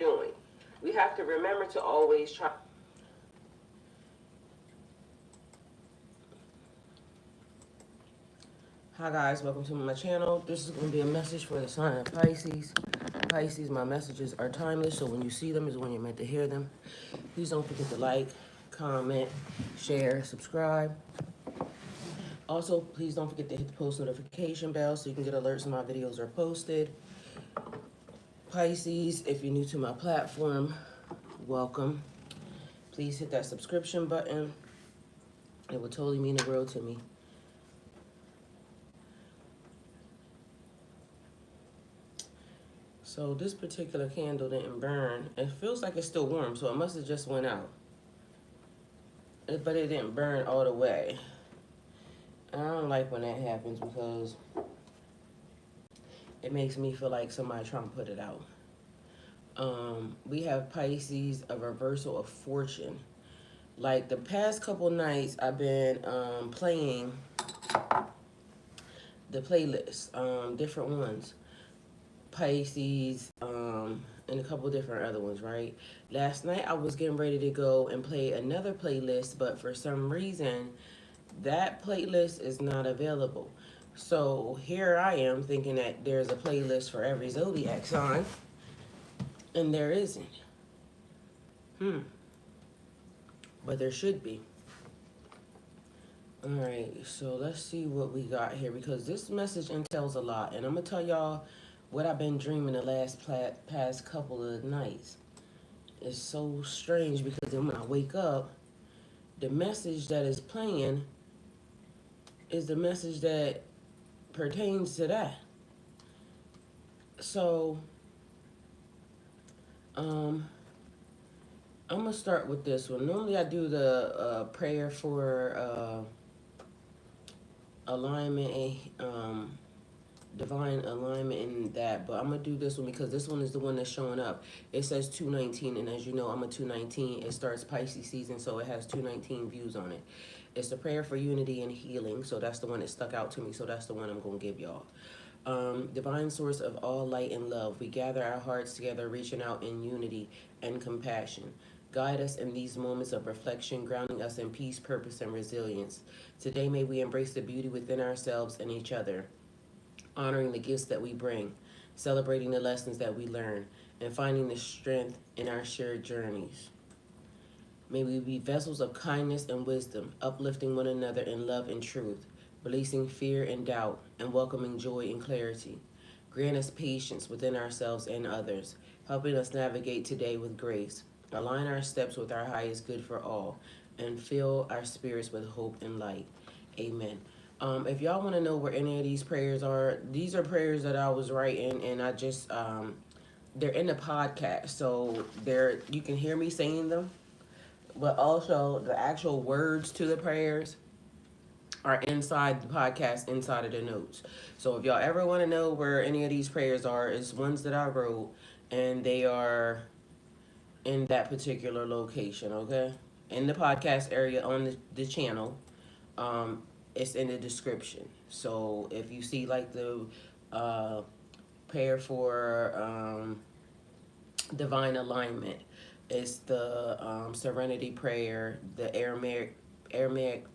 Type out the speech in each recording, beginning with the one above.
doing. We have to remember to always try. Hi guys, welcome to my channel. This is going to be a message for the sign of Pisces. Pisces, my messages are timeless, so when you see them is when you're meant to hear them. Please don't forget to like, comment, share, subscribe. Also, please don't forget to hit the post notification bell so you can get alerts when my videos are posted. Pisces, if you're new to my platform, welcome. Please hit that subscription button. It will totally mean the world to me. So this particular candle didn't burn. It feels like it's still warm, so it must have just went out. But it didn't burn all the way. I don't like when that happens because it makes me feel like somebody trying to put it out. We have Pisces, a reversal of fortune. Like the past couple nights, I've been playing the playlist, different ones. Pisces, and a couple different other ones, right? Last night I was getting ready to go and play another playlist, but for some reason that playlist is not available. So here I am thinking that there's a playlist for every zodiac sign, and there isn't. But there should be. All right, so let's see what we got here, because this message entails a lot, and I'm gonna tell y'all what I've been dreaming the past couple of nights. It's so strange because then when I wake up, the message that is playing is the message that pertains to that. So, I'm gonna start with this one. Normally I do the prayer for alignment and divine alignment in that, but I'm gonna do this one because this one is the one that's showing up. It says 219, and as you know, I'm a 219. It starts Pisces season, so it has 219 views on it. It's the prayer for unity and healing, so that's the one that stuck out to me, so that's the one I'm gonna give y'all. Divine source of all light and love, we gather our hearts together, reaching out in unity and compassion. Guide us in these moments of reflection, grounding us in peace, purpose, and resilience. Today, may we embrace the beauty within ourselves and each other, honoring the gifts that we bring, celebrating the lessons that we learn, and finding the strength in our shared journeys. May we be vessels of kindness and wisdom, uplifting one another in love and truth, releasing fear and doubt, and welcoming joy and clarity. Grant us patience within ourselves and others, helping us navigate today with grace. Align our steps with our highest good for all, and fill our spirits with hope and light. Amen. If y'all want to know where any of these prayers are, these are prayers that I was writing, and I just, they're in the podcast, so you can hear me saying them, but also the actual words to the prayers are inside the podcast, inside of the notes. So if y'all ever want to know where any of these prayers are, it's ones that I wrote, and they are in that particular location, okay? In the podcast area on the channel. It's in the description. So if you see like the prayer for divine alignment, it's the serenity prayer, the Aramaic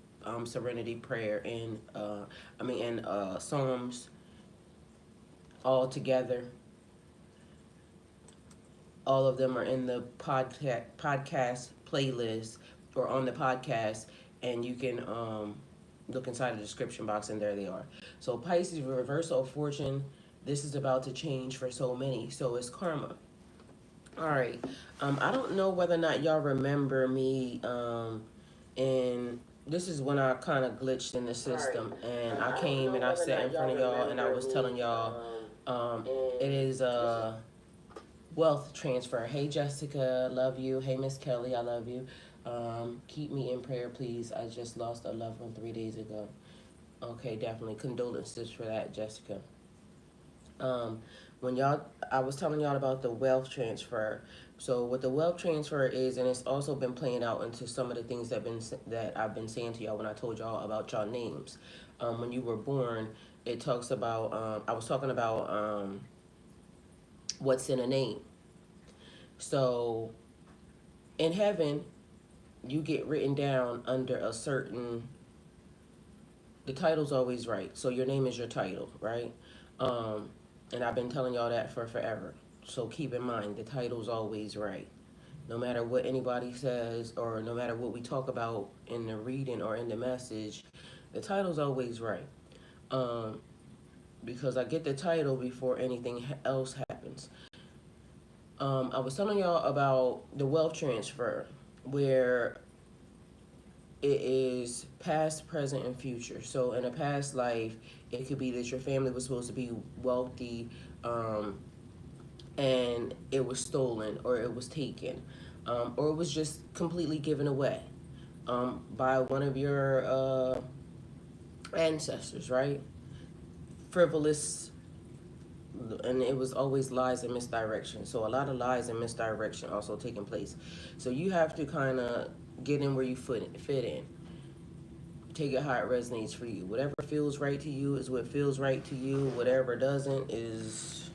serenity prayer, and Psalms all together. All of them are in the podcast playlist or on the podcast, and you can look inside the description box, and there they are. So Pisces, reversal of fortune. This is about to change for so many. So it's karma. All right. I don't know whether or not y'all remember me. And this is when I kind of glitched in the system, and I came and I sat in front of y'all, and I was telling y'all, it is wealth transfer. Hey Jessica, love you. Hey Miss Kelly, I love you. Keep me in prayer, please. I just lost a loved one 3 days ago. Okay, definitely. Condolences for that, Jessica. I was telling y'all about the wealth transfer. So what the wealth transfer is, and it's also been playing out into some of the things that I've been saying to y'all when I told y'all about y'all names. When you were born, it talks about, I was talking about what's in a name. So in heaven, you get written down under a certain, the title's always right. So your name is your title, right? Um, and I've been telling y'all that for forever. So keep in mind, the title's always right. No matter what anybody says, or no matter what we talk about in the reading or in the message, the title's always right. Um, because I get the title before anything else happens. I was telling y'all about the wealth transfer, where it is past, present, and future. So in a past life, it could be that your family was supposed to be wealthy, and it was stolen, or it was taken, or it was just completely given away, by one of your ancestors, right? Frivolous, and it was always lies and misdirection. So a lot of lies and misdirection also taking place. So you have to kind of get in where you fit in. Take it how it resonates for you. Whatever feels right to you is what feels right to you. Whatever doesn't is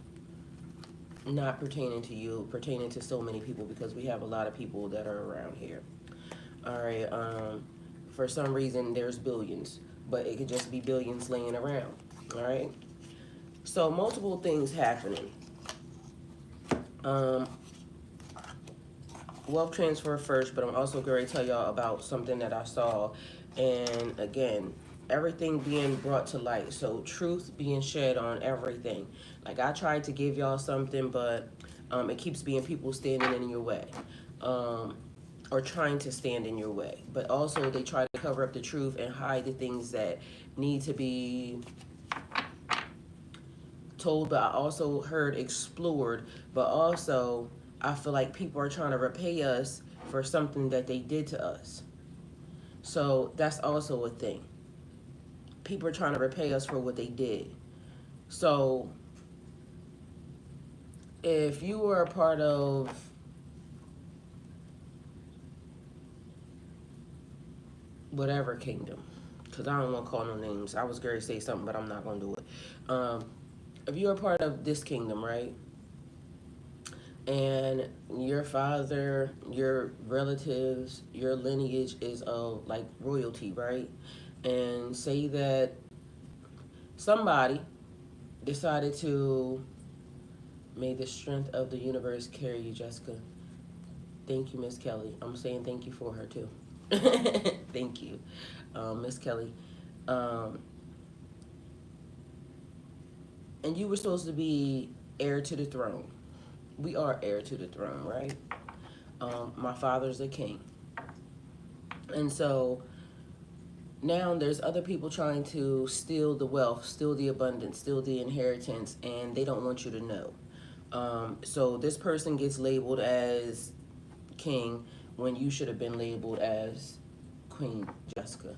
not pertaining to you, pertaining to so many people, because we have a lot of people that are around here. All right. For some reason, there's billions, but it could just be billions laying around. All right. So multiple things happening. Um, Wealth transfer first, but I'm also going to tell y'all about something that I saw. And again, everything being brought to light. So truth being shed on everything. Like I tried to give y'all something, but it keeps being people standing in your way. Or trying to stand in your way. But also they try to cover up the truth and hide the things that need to be told, but I also heard explored, but also I feel like people are trying to repay us for something that they did to us. So that's also a thing. People are trying to repay us for what they did. So if you were a part of whatever kingdom, because I don't want to call no names. I was going to say something, but I'm not going to do it. If you're a part of this kingdom, right? And your father, your relatives, your lineage is of like royalty, right? And say that somebody decided to, may the strength of the universe carry you, Jessica. Thank you, Miss Kelly. I'm saying thank you for her too. Thank you, Miss Kelly. Um, and you were supposed to be heir to the throne. We are heir to the throne, right? My father's a king. And so now there's other people trying to steal the wealth, steal the abundance, steal the inheritance, and they don't want you to know. So this person gets labeled as king when you should have been labeled as Queen Jessica.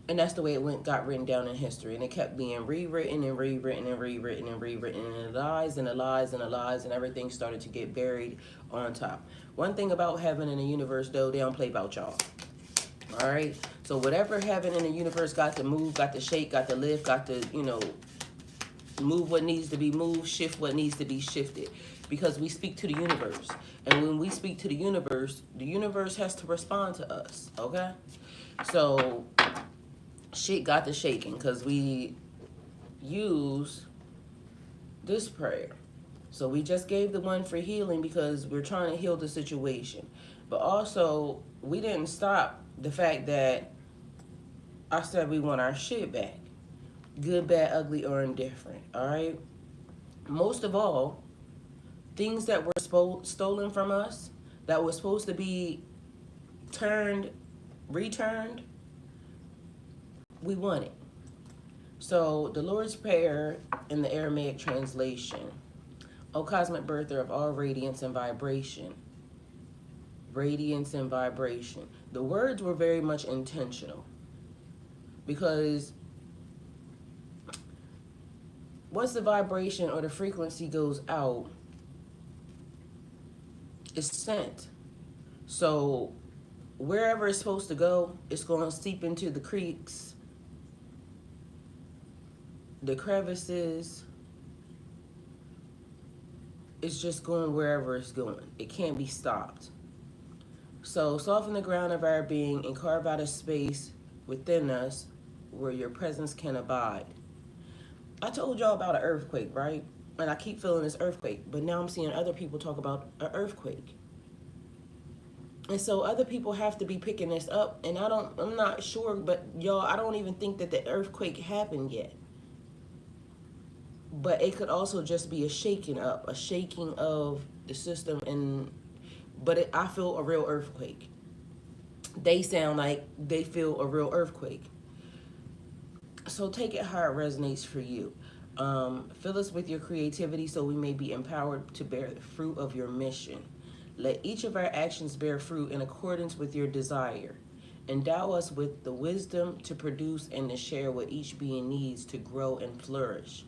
And that's the way got written down in history, and it kept being rewritten and rewritten and rewritten and rewritten, and the lies and the lies and the lies, and everything started to get buried on top. One thing about heaven and the universe, though, they don't play about y'all. All right. So whatever heaven and the universe got to move, got to shake, got to lift, got to, move what needs to be moved, shift what needs to be shifted. Because we speak to the universe. And when we speak to the universe has to respond to us. Okay? So shit got to shaking because we use this prayer. So we just gave the one for healing because we're trying to heal the situation. But also, we didn't stop the fact that I said we want our shit back. Good, bad, ugly, or indifferent. All right? Most of all, things that were stolen from us, that was supposed to be returned, we want it. So the Lord's Prayer in the Aramaic translation, O cosmic birther of all radiance and vibration. Radiance and vibration. The words were very much intentional because once the vibration or the frequency goes out, it's sent. So wherever it's supposed to go, it's going to seep into the creeks, the crevices, it's just going wherever it's going. It can't be stopped. So soften the ground of our being and carve out a space within us where your presence can abide. I told y'all about an earthquake, right? And I keep feeling this earthquake, but now I'm seeing other people talk about an earthquake. And so other people have to be picking this up, and I'm not sure, but y'all, I don't even think that the earthquake happened yet. But it could also just be a shaking up, a shaking of the system, but I feel a real earthquake. They sound like they feel a real earthquake. So take it how it resonates for you. Fill us with your creativity so we may be empowered to bear the fruit of your mission. Let each of our actions bear fruit in accordance with your desire. Endow us with the wisdom to produce and to share what each being needs to grow and flourish.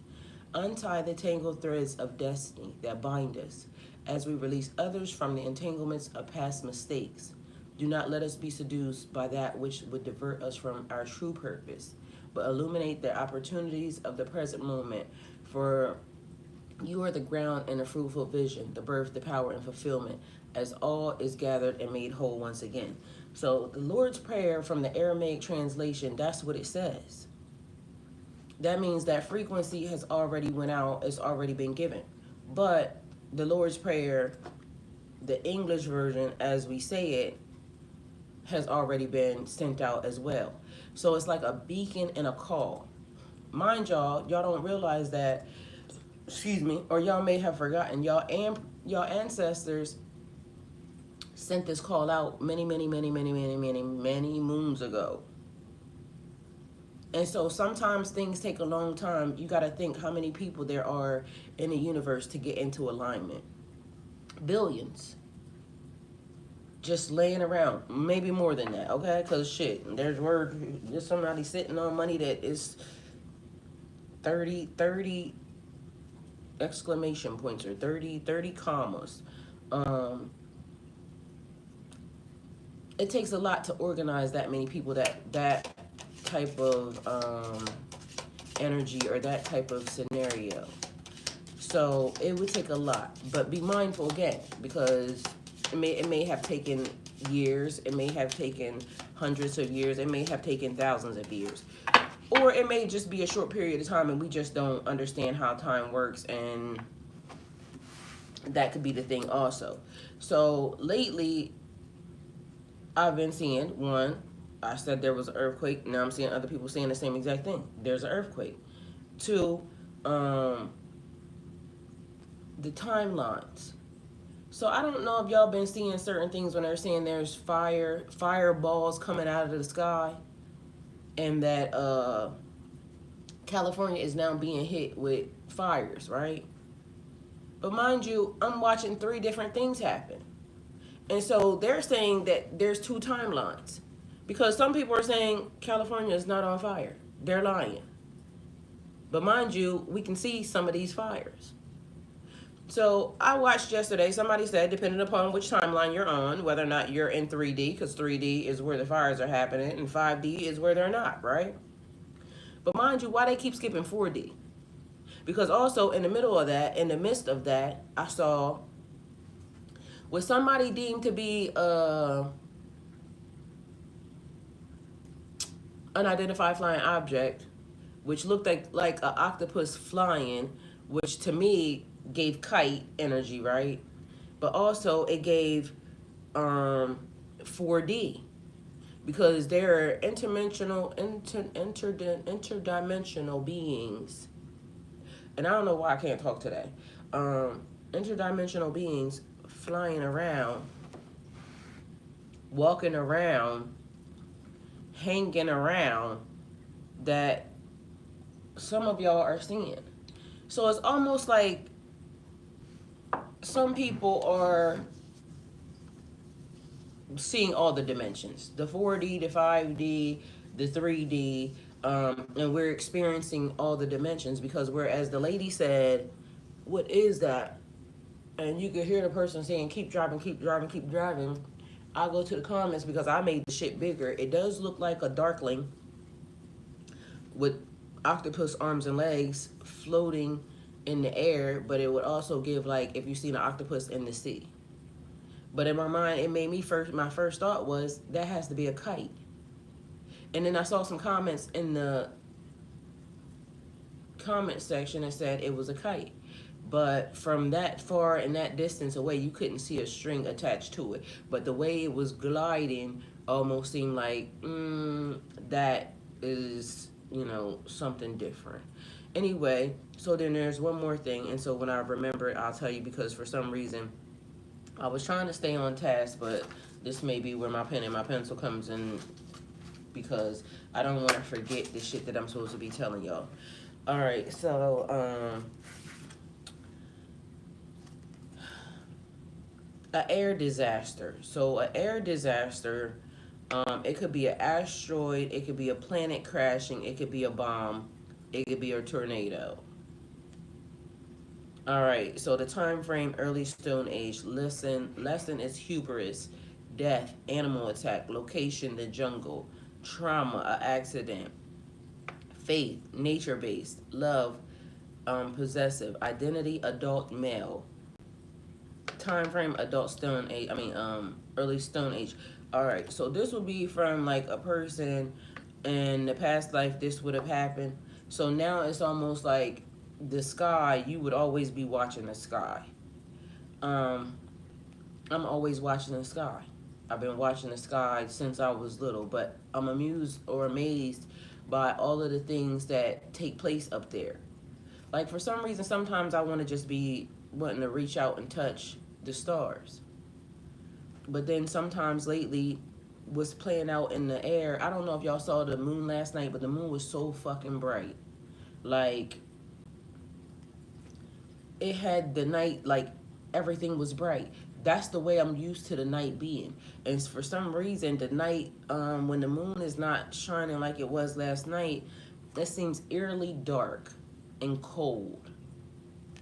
Untie the tangled threads of destiny that bind us as we release others from the entanglements of past mistakes. Do not let us be seduced by that which would divert us from our true purpose, but illuminate the opportunities of the present moment. For you are the ground and a fruitful vision, the birth, the power, and fulfillment, as all is gathered and made whole once again. So the Lord's Prayer from the Aramaic translation, that's what it says. That means that frequency has already went out, it's already been given. But the Lord's Prayer, the English version, as we say it, has already been sent out as well. So it's like a beacon and a call. Mind y'all don't realize that, excuse me, or y'all may have forgotten, y'all ancestors sent this call out many moons ago. And so sometimes things take a long time. You got to think how many people there are in the universe to get into alignment. Billions. Just laying around. Maybe more than that, okay? Because shit, there's somebody sitting on money that is 30 exclamation points or 30 commas. It takes a lot to organize that many people, that type of energy or that type of scenario. So it would take a lot, but be mindful again, because it may have taken years, it may have taken hundreds of years, it may have taken thousands of years, or it may just be a short period of time and we just don't understand how time works, and that could be the thing also. So lately I've been seeing, one, I said there was an earthquake. Now I'm seeing other people saying the same exact thing. There's an earthquake. Two, the timelines. So I don't know if y'all been seeing certain things when they're saying there's fireballs coming out of the sky, and that California is now being hit with fires, right? But mind you, I'm watching 3 different things happen. And so they're saying that there's 2 timelines. Because some people are saying California is not on fire. They're lying. But mind you, we can see some of these fires. So I watched yesterday, somebody said, depending upon which timeline you're on, whether or not you're in 3D, because 3D is where the fires are happening, and 5D is where they're not, right? But mind you, why they keep skipping 4D? Because also in the middle of that, in the midst of that, I saw what somebody deemed to be unidentified flying object, which looked like an octopus flying, which to me gave kite energy, right? But also it gave 4D, because they're interdimensional beings. And I don't know why I can't talk today. Interdimensional beings flying around, walking around, hanging around, that some of y'all are seeing. So it's almost like some people are seeing all the dimensions, the 4D, the 5D, the 3D, and we're experiencing all the dimensions, because whereas the lady said, what is that? And you could hear the person saying, keep driving, keep driving, keep driving. I'll go to the comments because I made the shit bigger. It does look like a darkling with octopus arms and legs floating in the air, but it would also give like if you seen an octopus in the sea. But in my mind, it made me my first thought was that has to be a kite. And then I saw some comments in the comment section that said it was a kite. But from that far and that distance away, you couldn't see a string attached to it. But the way it was gliding almost seemed like, that is, something different. Anyway, so then there's one more thing. And so when I remember it, I'll tell you, because for some reason, I was trying to stay on task, but this may be where my pen and my pencil comes in, because I don't want to forget the shit that I'm supposed to be telling y'all. All right, so an air disaster. So an air disaster, it could be an asteroid, it could be a planet crashing, it could be a bomb, it could be a tornado. All right, so the time frame, early Stone Age. Lesson is hubris, death, animal attack, location, the jungle, trauma, a accident, faith, nature-based, love, possessive, identity, adult male. Time frame, adult Stone Age. Early Stone Age. All right, so this would be from like a person in the past life. This would have happened. So now it's almost like the sky. You would always be watching the sky. Um, I'm always watching the sky. I've been watching the sky since I was little, but I'm amused or amazed by all of the things that take place up there. Like for some reason, sometimes I want to just be wanting to reach out and touch the stars. But then sometimes lately, what's playing out in the air, I don't know if y'all saw the moon last night, but the moon was so fucking bright. Like, it had the night, like, everything was bright. That's the way I'm used to the night being. And for some reason, the night, when the moon is not shining like it was last night, it seems eerily dark and cold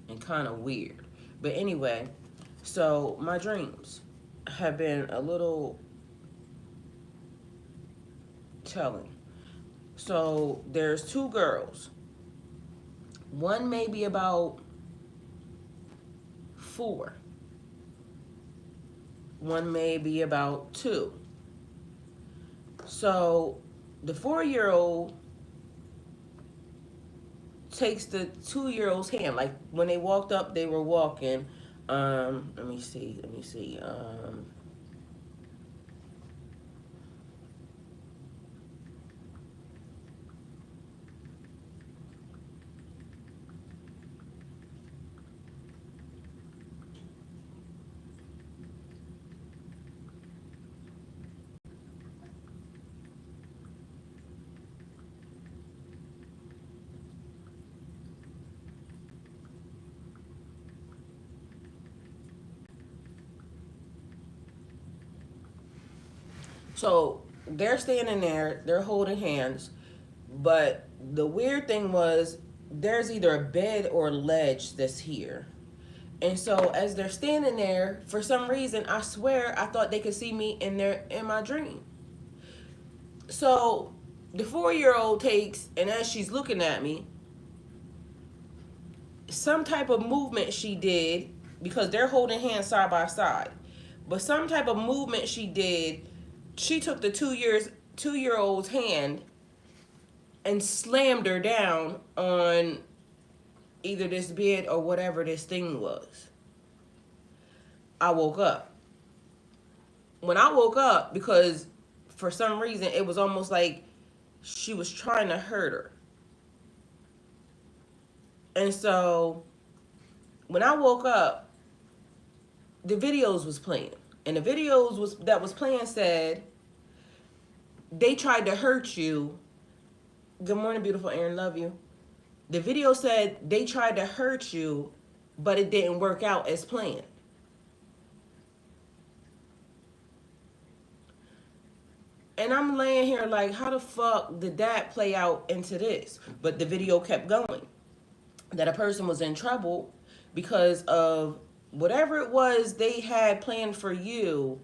and kind of weird. But anyway, so my dreams have been a little telling. So there's two girls. One may be about 4. One may be about 2. So the 4-year-old takes the 2-year-old's hand. Like when they walked up, they were walking. Let me see. So they're standing there, they're holding hands, but the weird thing was there's either a bed or a ledge that's here. And so as they're standing there, for some reason, I swear I thought they could see me in my dream. So the 4-year-old takes, and as she's looking at me, some type of movement she did, because they're holding hands side by side. But some type of movement she did, she took the 2-year-old's hand and slammed her down on either this bed or whatever this thing was. I woke up. When I woke up, because for some reason it was almost like she was trying to hurt her. And so when I woke up, the videos was playing. And the videos that was playing said, they tried to hurt you. Good morning, beautiful Aaron, love you. The video said they tried to hurt you, but it didn't work out as planned. And I'm laying here like, how the fuck did that play out into this? But the video kept going. That a person was in trouble because of whatever it was they had planned for you.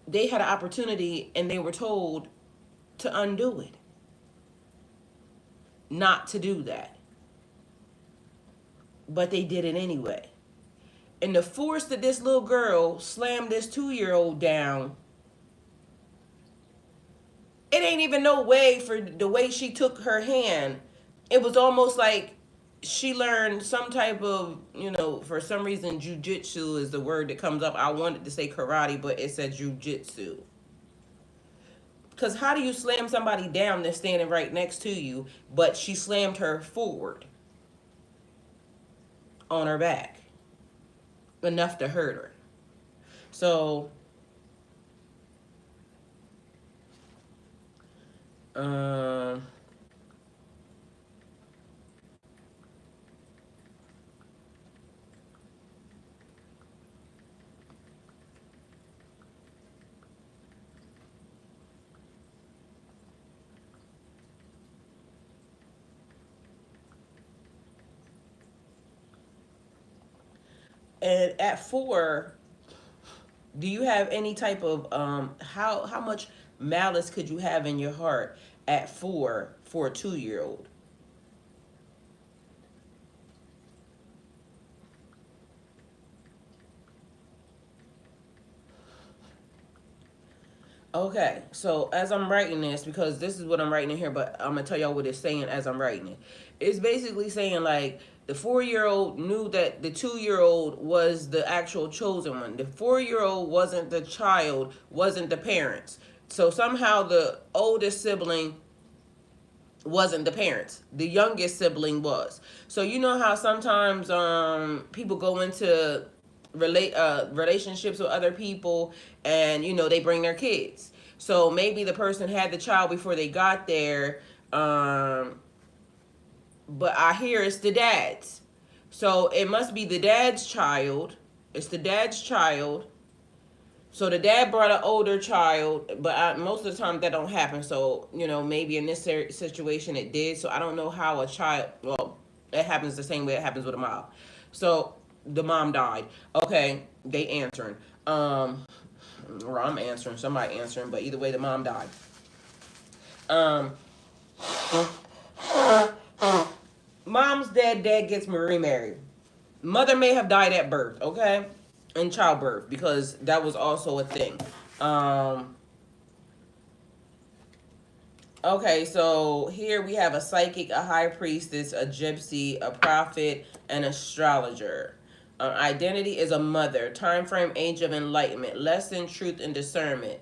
They had an opportunity and they were told to undo it. Not to do that. but they did it anyway. And the force that this little girl slammed this 2-year-old down, it ain't even no way for the way she took her hand. It was almost like she learned some type of, for some reason, jujitsu is the word that comes up. I wanted to say karate, but it said jujitsu. Because how do you slam somebody down that's standing right next to you, but she slammed her forward on her back enough to hurt her? So, um, and at 4, do you have any type of how much malice could you have in your heart at 4 for a 2-year-old? Okay, so as I'm writing this, because this is what I'm writing in here, but I'm gonna tell y'all what it's saying as I'm writing it. It's basically saying like the 4-year-old knew that the 2-year-old was the actual chosen one. The 4-year-old wasn't the child, wasn't the parents. So somehow the oldest sibling wasn't the parents. The youngest sibling was. So you know how sometimes people go into relationships with other people, and they bring their kids. So maybe the person had the child before they got there, but I hear it's the dad's. So it must be the dad's child. It's the dad's child. So the dad brought an older child, but most of the time that don't happen. So maybe in this situation it did. So I don't know how a child. Well, it happens the same way it happens with a mom. So the mom died. Okay, they answering. Or I'm answering. Somebody answering. But either way, the mom died. Um, Mom's dead. Dad gets remarried. Mother may have died at birth. Okay, in childbirth, because that was also a thing. Um, okay, so here we have a psychic, a high priestess, a gypsy, a prophet, an astrologer. Identity is a mother. Time frame, age of enlightenment. Lesson, truth, and discernment.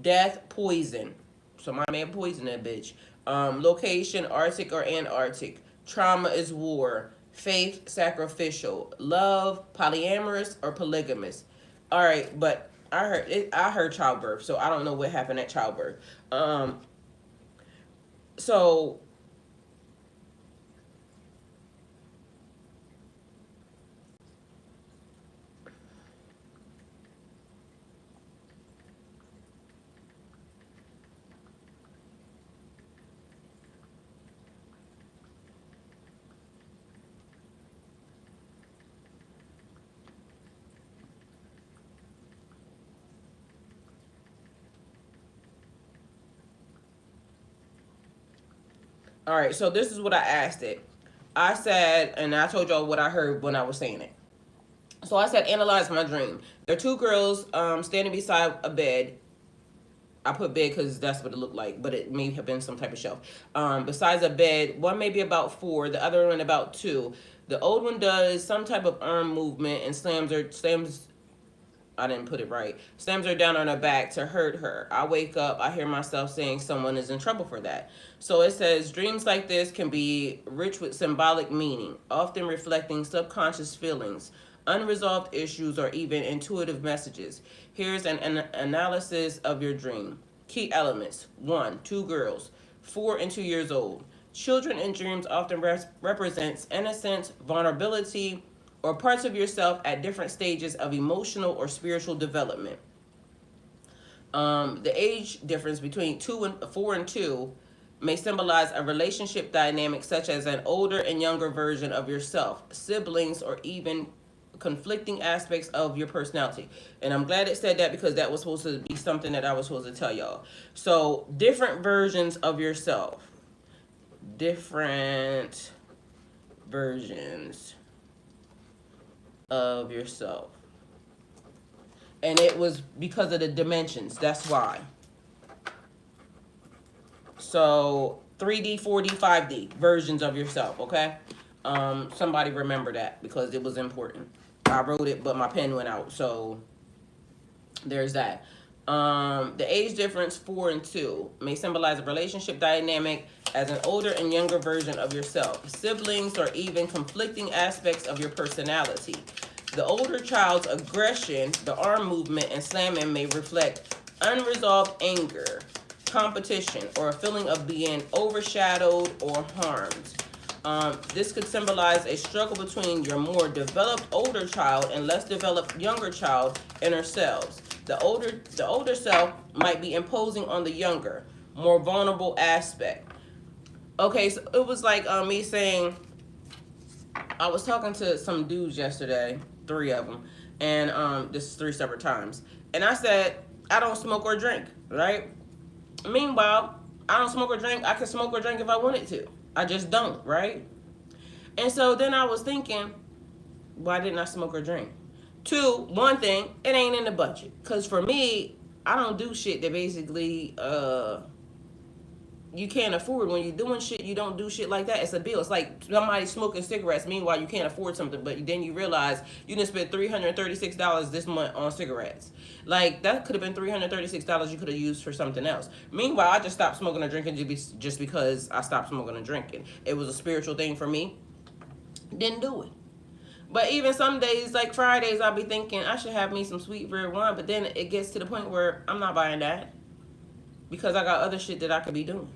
Death, poison. Somebody may have poisoned that bitch. Location, Arctic or Antarctic. Trauma is war. Faith, sacrificial. Love, polyamorous or polygamous. All right, but I heard childbirth, so I don't know what happened at childbirth. So all right, so this is what I asked it. I said, and I told y'all what I heard when I was saying it. So I said, analyze my dream. There are two girls standing beside a bed. I put bed because that's what it looked like, but it may have been some type of shelf. Besides a bed, one maybe about 4, the other one about 2. The old one does some type of arm movement and slams. I didn't put it right. Slams her down on her back to hurt her. I wake up, I hear myself saying someone is in trouble for that. So it says dreams like this can be rich with symbolic meaning, often reflecting subconscious feelings, unresolved issues, or even intuitive messages. Here's an analysis of your dream. Key elements: 1, 2 girls, 4 and 2 years old. Children in dreams often represents innocence, vulnerability, or parts of yourself at different stages of emotional or spiritual development. The age difference between 4 and 2 may symbolize a relationship dynamic such as an older and younger version of yourself, siblings, or even conflicting aspects of your personality. And I'm glad it said that, because that was supposed to be something that I was supposed to tell y'all. So different versions of yourself. Different versions of yourself. And it was because of the dimensions. That's why. So 3D, 4D, 5D versions of yourself, okay? Somebody remember that because it was important. I wrote it, but my pen went out. So there's that. The age difference 4 and 2 may symbolize a relationship dynamic as an older and younger version of yourself, siblings, or even conflicting aspects of your personality. The older child's aggression, the arm movement, and slamming may reflect unresolved anger, competition, or a feeling of being overshadowed or harmed. This could symbolize a struggle between your more developed older child and less developed younger child inner selves. The older self might be imposing on the younger, more vulnerable aspect. Okay, so it was like me saying, I was talking to some dudes yesterday, 3 of them, and this is 3 separate times. And I said, I don't smoke or drink, right? Meanwhile, I don't smoke or drink. I could smoke or drink if I wanted to. I just don't, right? And so then I was thinking, why didn't I smoke or drink? 2, one thing, it ain't in the budget. Because for me, I don't do shit that basically you can't afford. When you're doing shit, you don't do shit like that. It's a bill. It's like somebody smoking cigarettes. Meanwhile, you can't afford something, but then you realize you didn't spend $336 this month on cigarettes. Like, that could have been $336 you could have used for something else. Meanwhile, I just stopped smoking and drinking just because I stopped smoking and drinking. It was a spiritual thing for me. Didn't do it. But even some days, like Fridays, I'll be thinking I should have me some sweet red wine. But then it gets to the point where I'm not buying that because I got other shit that I could be doing.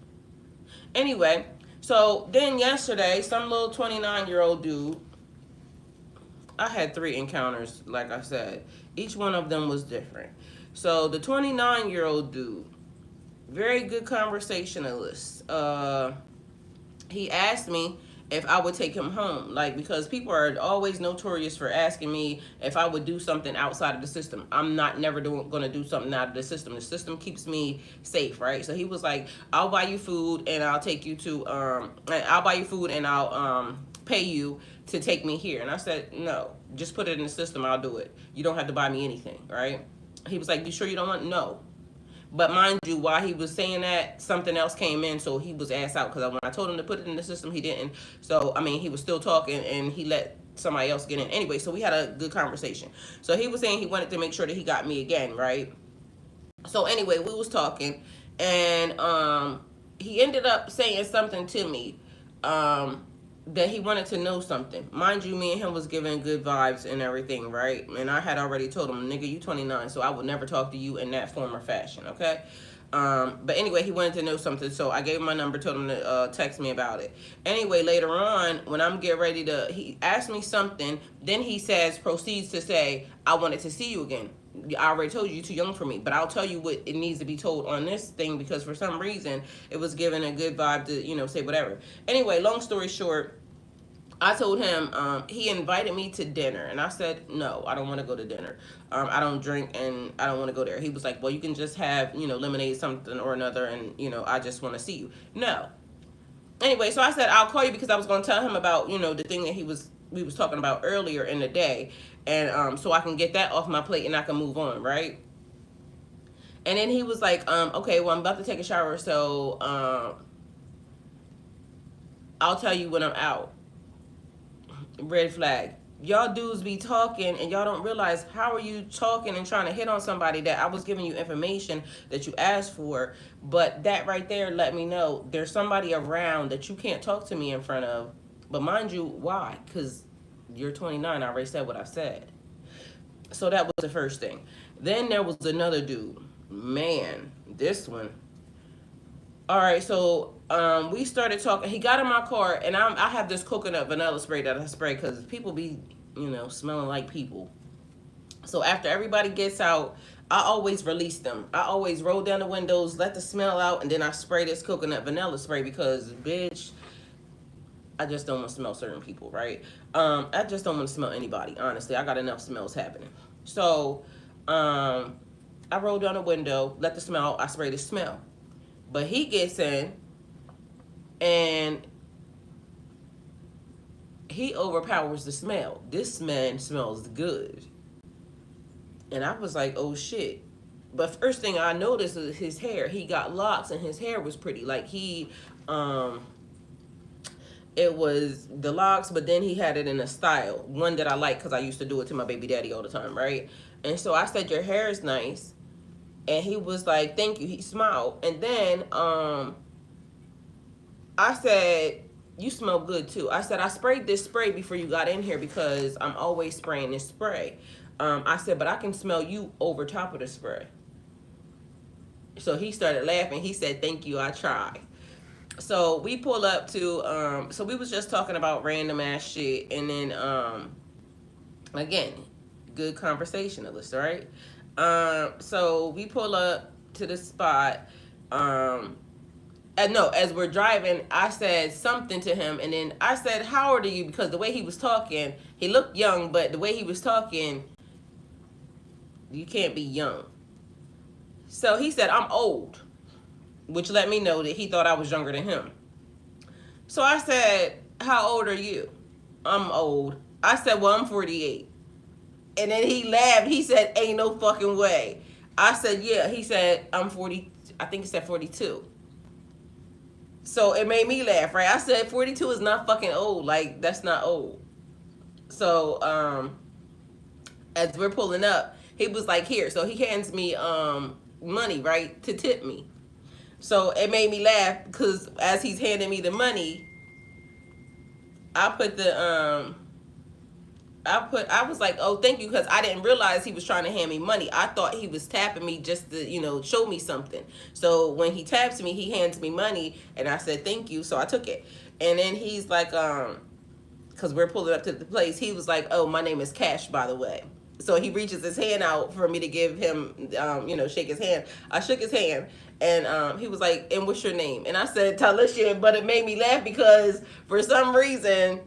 Anyway, so then yesterday, some little 29-year-old dude, I had 3 encounters, like I said. Each one of them was different. So the 29-year-old dude, very good conversationalist. He asked me if I would take him home, like, because people are always notorious for asking me if I would do something outside of the system. I'm not never going to do something out of the system. The system keeps me safe, right? So he was like, I'll buy you food and I'll take you to I'll buy you food and I'll pay you to take me here. And I said, no, just put it in the system. I'll do it. You don't have to buy me anything, right? He was like, you sure you don't want? No. But mind you, while he was saying that, something else came in, so he was asked out. Because when I told him to put it in the system, he didn't. So, I mean, he was still talking, and he let somebody else get in. Anyway, so we had a good conversation. So he was saying he wanted to make sure that he got me again, right? So anyway, we was talking, and he ended up saying something to me. That he wanted to know something. Mind you, me and him was giving good vibes and everything, right? And I had already told him, nigga, you 29, so I would never talk to you in that form or fashion, okay? But anyway, he wanted to know something, so I gave him my number, told him to text me about it. Anyway, later on, when I'm getting ready to, he asked me something, then he proceeds to say, I wanted to see you again. I already told you, you're too young for me, but I'll tell you what it needs to be told on this thing, because for some reason, it was given a good vibe to, say whatever. Anyway, long story short, I told him he invited me to dinner, and I said, no, I don't want to go to dinner. I don't drink, and I don't want to go there. He was like, well, you can just have, lemonade, something or another, and, I just want to see you. No. Anyway, so I said, I'll call you, because I was going to tell him about, the thing that we was talking about earlier in the day, and so I can get that off my plate and I can move on, right? And then he was like, okay, well, I'm about to take a shower, so I'll tell you when I'm out. Red flag. Y'all dudes be talking and y'all don't realize, how are you talking and trying to hit on somebody that I was giving you information that you asked for, but that right there let me know there's somebody around that you can't talk to me in front of. But mind you, why? Because you're 29. I already said what I said. So that was the first thing. Then there was another dude. Man, this one. All right, so we started talking. He got in my car, and I have this coconut vanilla spray that I spray because people be, smelling like people. So after everybody gets out, I always release them. I always roll down the windows, let the smell out, and then I spray this coconut vanilla spray because, bitch, I just don't want to smell certain people, right? I just don't want to smell anybody, honestly. I got enough smells happening. So I roll down the window, let the smell out, I spray the smell. But he gets in, and he overpowers the smell. This man smells good. And I was like, oh shit. But first thing I noticed is his hair. He got locks and his hair was pretty. Like it was the locks, but then he had it in a style. One that I like because I used to do it to my baby daddy all the time, right? And so I said, your hair is nice. And he was like, thank you. He smiled. And then I said, you smell good too. I said, I sprayed this spray before you got in here because I'm always spraying this spray. I said, but I can smell you over top of the spray. So he started laughing. He said, thank you, I tried. So we pull up to, so we was just talking about random ass shit. And then, again, good conversationalist, right? So we pull up to the spot. And no, as we're driving, I said something to him. And then I said, how old are you? Because the way he was talking, he looked young, but the way he was talking, you can't be young. So he said, I'm old, which let me know that he thought I was younger than him. So I said, how old are you? I'm old. I said, well, I'm 48. And then he laughed. He said, ain't no fucking way. I said, yeah. He said, I'm 40. I think he said 42. So it made me laugh, right? I said, 42 is not fucking old. Like, that's not old. So as we're pulling up, he was like, here. So he hands me money, right, to tip me. So it made me laugh because as he's handing me the money, I put the I was like, oh, thank you, because I didn't realize he was trying to hand me money. I thought he was tapping me just to, you know, show me something. So when he taps me, he hands me money, and I said, thank you, so I took it. And then he's like, because we're pulling up to the place, he was like, oh, my name is Cash, by the way. So he reaches his hand out for me to give him, you know, shake his hand. I shook his hand, and he was like, and what's your name? And I said, Talisha, but it made me laugh because for some reason,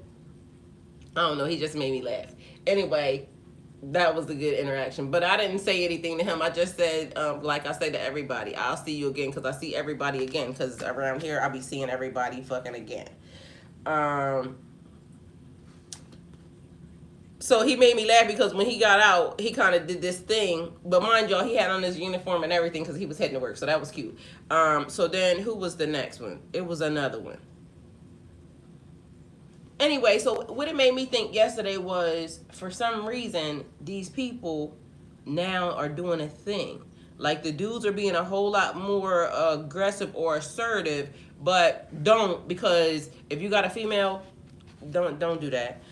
I don't know, he just made me laugh. Anyway, that was a good interaction. But I didn't say anything to him. I just said, like I say to everybody, I'll see you again, because I see everybody again, because around here, I'll be seeing everybody fucking again. So he made me laugh because when he got out, he kind of did this thing. But mind y'all, he had on his uniform and everything because he was heading to work. So that was cute. So then who was the next one? It was another one. Anyway, so what it made me think yesterday was, for some reason, these people now are doing a thing. Like, the dudes are being a whole lot more aggressive or assertive, but don't, because if you got a female, don't do that.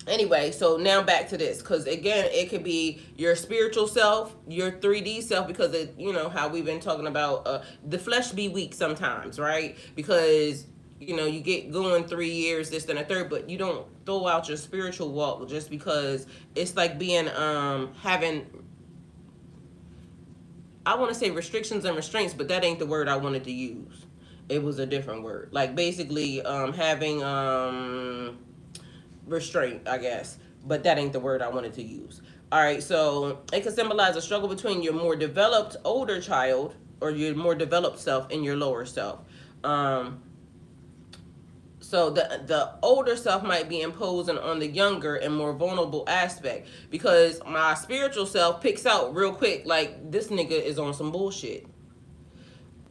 Anyway, so now back to this, because again, it could be your spiritual self, your 3D self, because it, you know, how we've been talking about the flesh be weak sometimes, right? Because, you know, you get going 3 years, this, then a third, but you don't throw out your spiritual walk just because it's like being, having, I want to say restrictions and restraints, but that ain't the word I wanted to use. It was a different word. Like, basically, having, restraint, I guess, but that ain't the word I wanted to use. All right, so it can symbolize a struggle between your more developed older child or your more developed self and your lower self. So the older self might be imposing on the younger and more vulnerable aspect, because my spiritual self picks out real quick, like, this nigga is on some bullshit.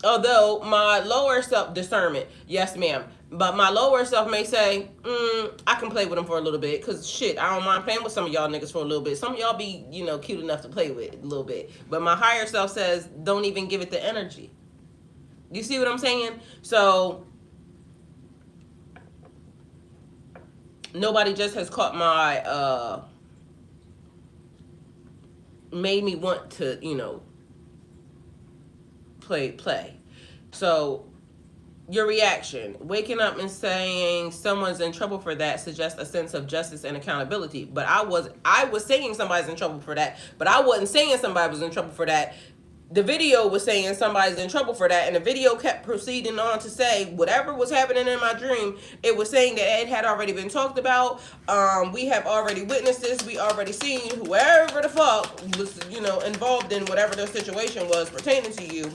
Although my lower self, discernment, yes ma'am, but my lower self may say, I can play with him for a little bit, because shit, I don't mind playing with some of y'all niggas for a little bit. Some of y'all be, you know, cute enough to play with a little bit. But my higher self says, don't even give it the energy. You see what I'm saying? So nobody just has caught my, made me want to, you know, play. So your reaction, waking up and saying someone's in trouble for that, suggests a sense of justice and accountability. But I was saying somebody's in trouble for that, but I wasn't saying somebody was in trouble for that. The video was saying somebody's in trouble for that, and the video kept proceeding on to say whatever was happening in my dream, it was saying that it had already been talked about. We have already witnessed this. We already seen whoever the fuck was, you know, involved in whatever the situation was pertaining to you.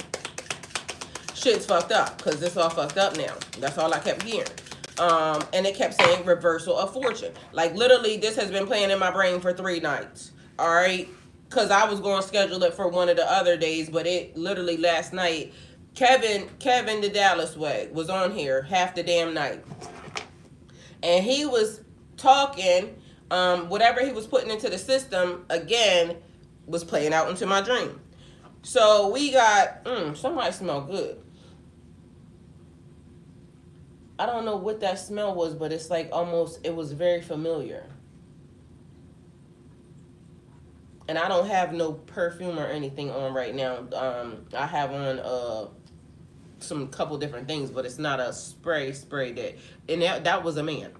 Shit's fucked up, because it's all fucked up now. That's all I kept hearing. And it kept saying reversal of fortune. Like literally, this has been playing in my brain for 3 nights. All right, because I was going to schedule it for one of the other days, but it literally last night. Kevin the Dallas way was on here half the damn night, and he was talking. Whatever he was putting into the system again was playing out into my dream. So we got somebody smell good. I don't know what that smell was, but it's like almost, it was very familiar. And I don't have no perfume or anything on right now. I have on some couple different things, but it's not a spray that, and that was a man.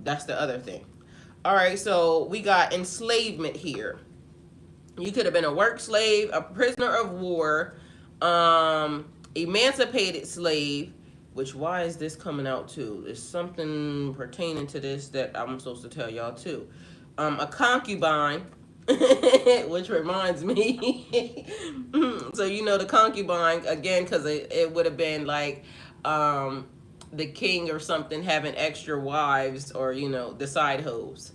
That's the other thing. All right, so we got enslavement here. You could have been a work slave, a prisoner of war, emancipated slave, which why is this coming out too? There's something pertaining to this that I'm supposed to tell y'all too. A concubine, which reminds me. So you know the concubine again, because it would have been like the king or something having extra wives, or you know the side hoes.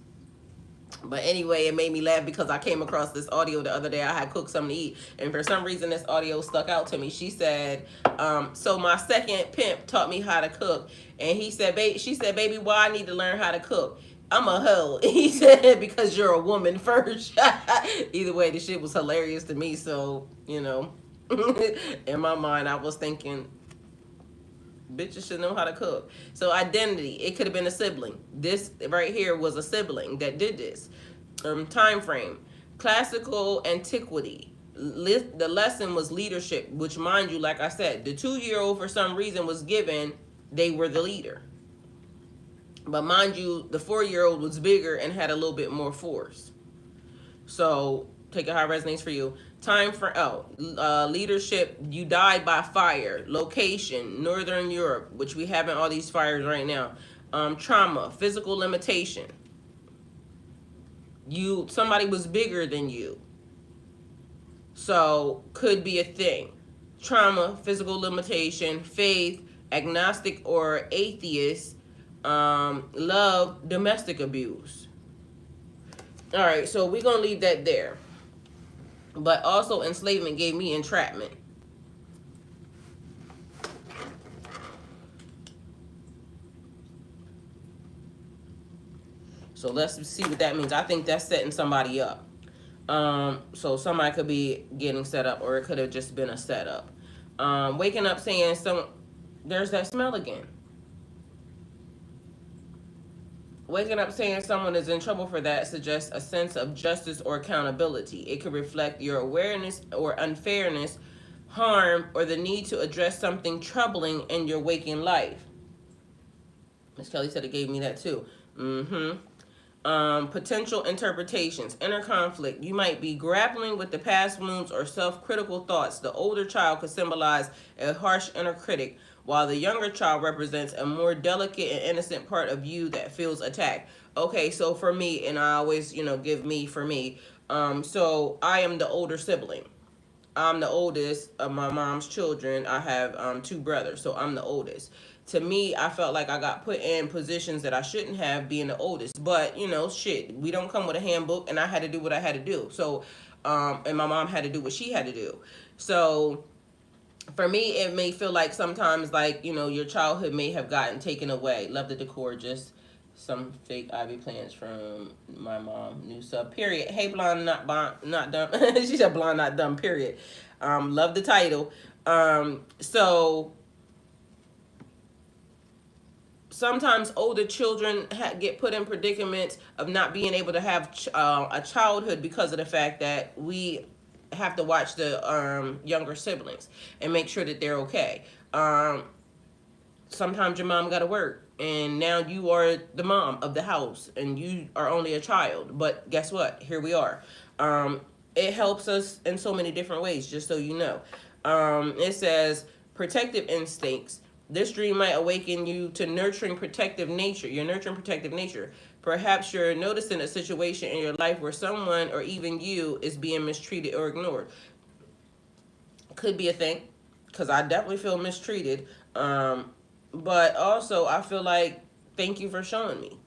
But anyway, it made me laugh because I came across this audio the other day. I had cooked something to eat, and for some reason this audio stuck out to me. She said, so my second pimp taught me how to cook, and she said, baby, why I need to learn how to cook? I'm a hoe. He said, because you're a woman first. Either way, the shit was hilarious to me. So, you know, in my mind, I was thinking, bitches should know how to cook. So identity, it could have been a sibling. This right here was a sibling that did this. Time frame, classical antiquity. The lesson was leadership, which mind you, like I said, the 2-year-old for some reason was given, they were the leader. But mind you, the 4-year-old was bigger and had a little bit more force. So take it how it resonates for you. Time for leadership. You died by fire. Location, Northern Europe, which we have in all these fires right now. Trauma, physical limitation. Somebody was bigger than you. So could be a thing. Trauma, physical limitation, faith, agnostic or atheist, love, domestic abuse. All right, so we're going to leave that there. But also enslavement gave me entrapment. So let's see what that means. I think that's setting somebody up. So somebody could be getting set up, or it could have just been a setup. Waking up saying there's that smell again. Waking up saying someone is in trouble for that suggests a sense of justice or accountability. It could reflect your awareness or unfairness, harm, or the need to address something troubling in your waking life. Miss Kelly said it gave me that too. Potential interpretations, inner conflict. You might be grappling with the past wounds or self-critical thoughts. The older child could symbolize a harsh inner critic, while the younger child represents a more delicate and innocent part of you that feels attacked. Okay, so for me, and I always, give me for me. So I am the older sibling. I'm the oldest of my mom's children. I have 2 brothers, so I'm the oldest. To me, I felt like I got put in positions that I shouldn't have, being the oldest. But, shit, we don't come with a handbook, and I had to do what I had to do. So, and my mom had to do what she had to do. So for me, it may feel like sometimes like, your childhood may have gotten taken away. Love the decor, just some fake ivy plants from my mom. New sub, period. Hey, blonde, not dumb. She said blonde, not dumb, period. Love the title. So sometimes older children get put in predicaments of not being able to have a childhood because of the fact that we have to watch the younger siblings and make sure that they're okay. Sometimes your mom got to work, and now you are the mom of the house, and you are only a child. But guess what? Here we are. It helps us in so many different ways, just so you know. It says protective instincts. This dream might awaken you to nurturing protective nature. You're nurturing protective nature. Perhaps you're noticing a situation in your life where someone or even you is being mistreated or ignored. Could be a thing, because I definitely feel mistreated. But also, I feel like, thank you for showing me.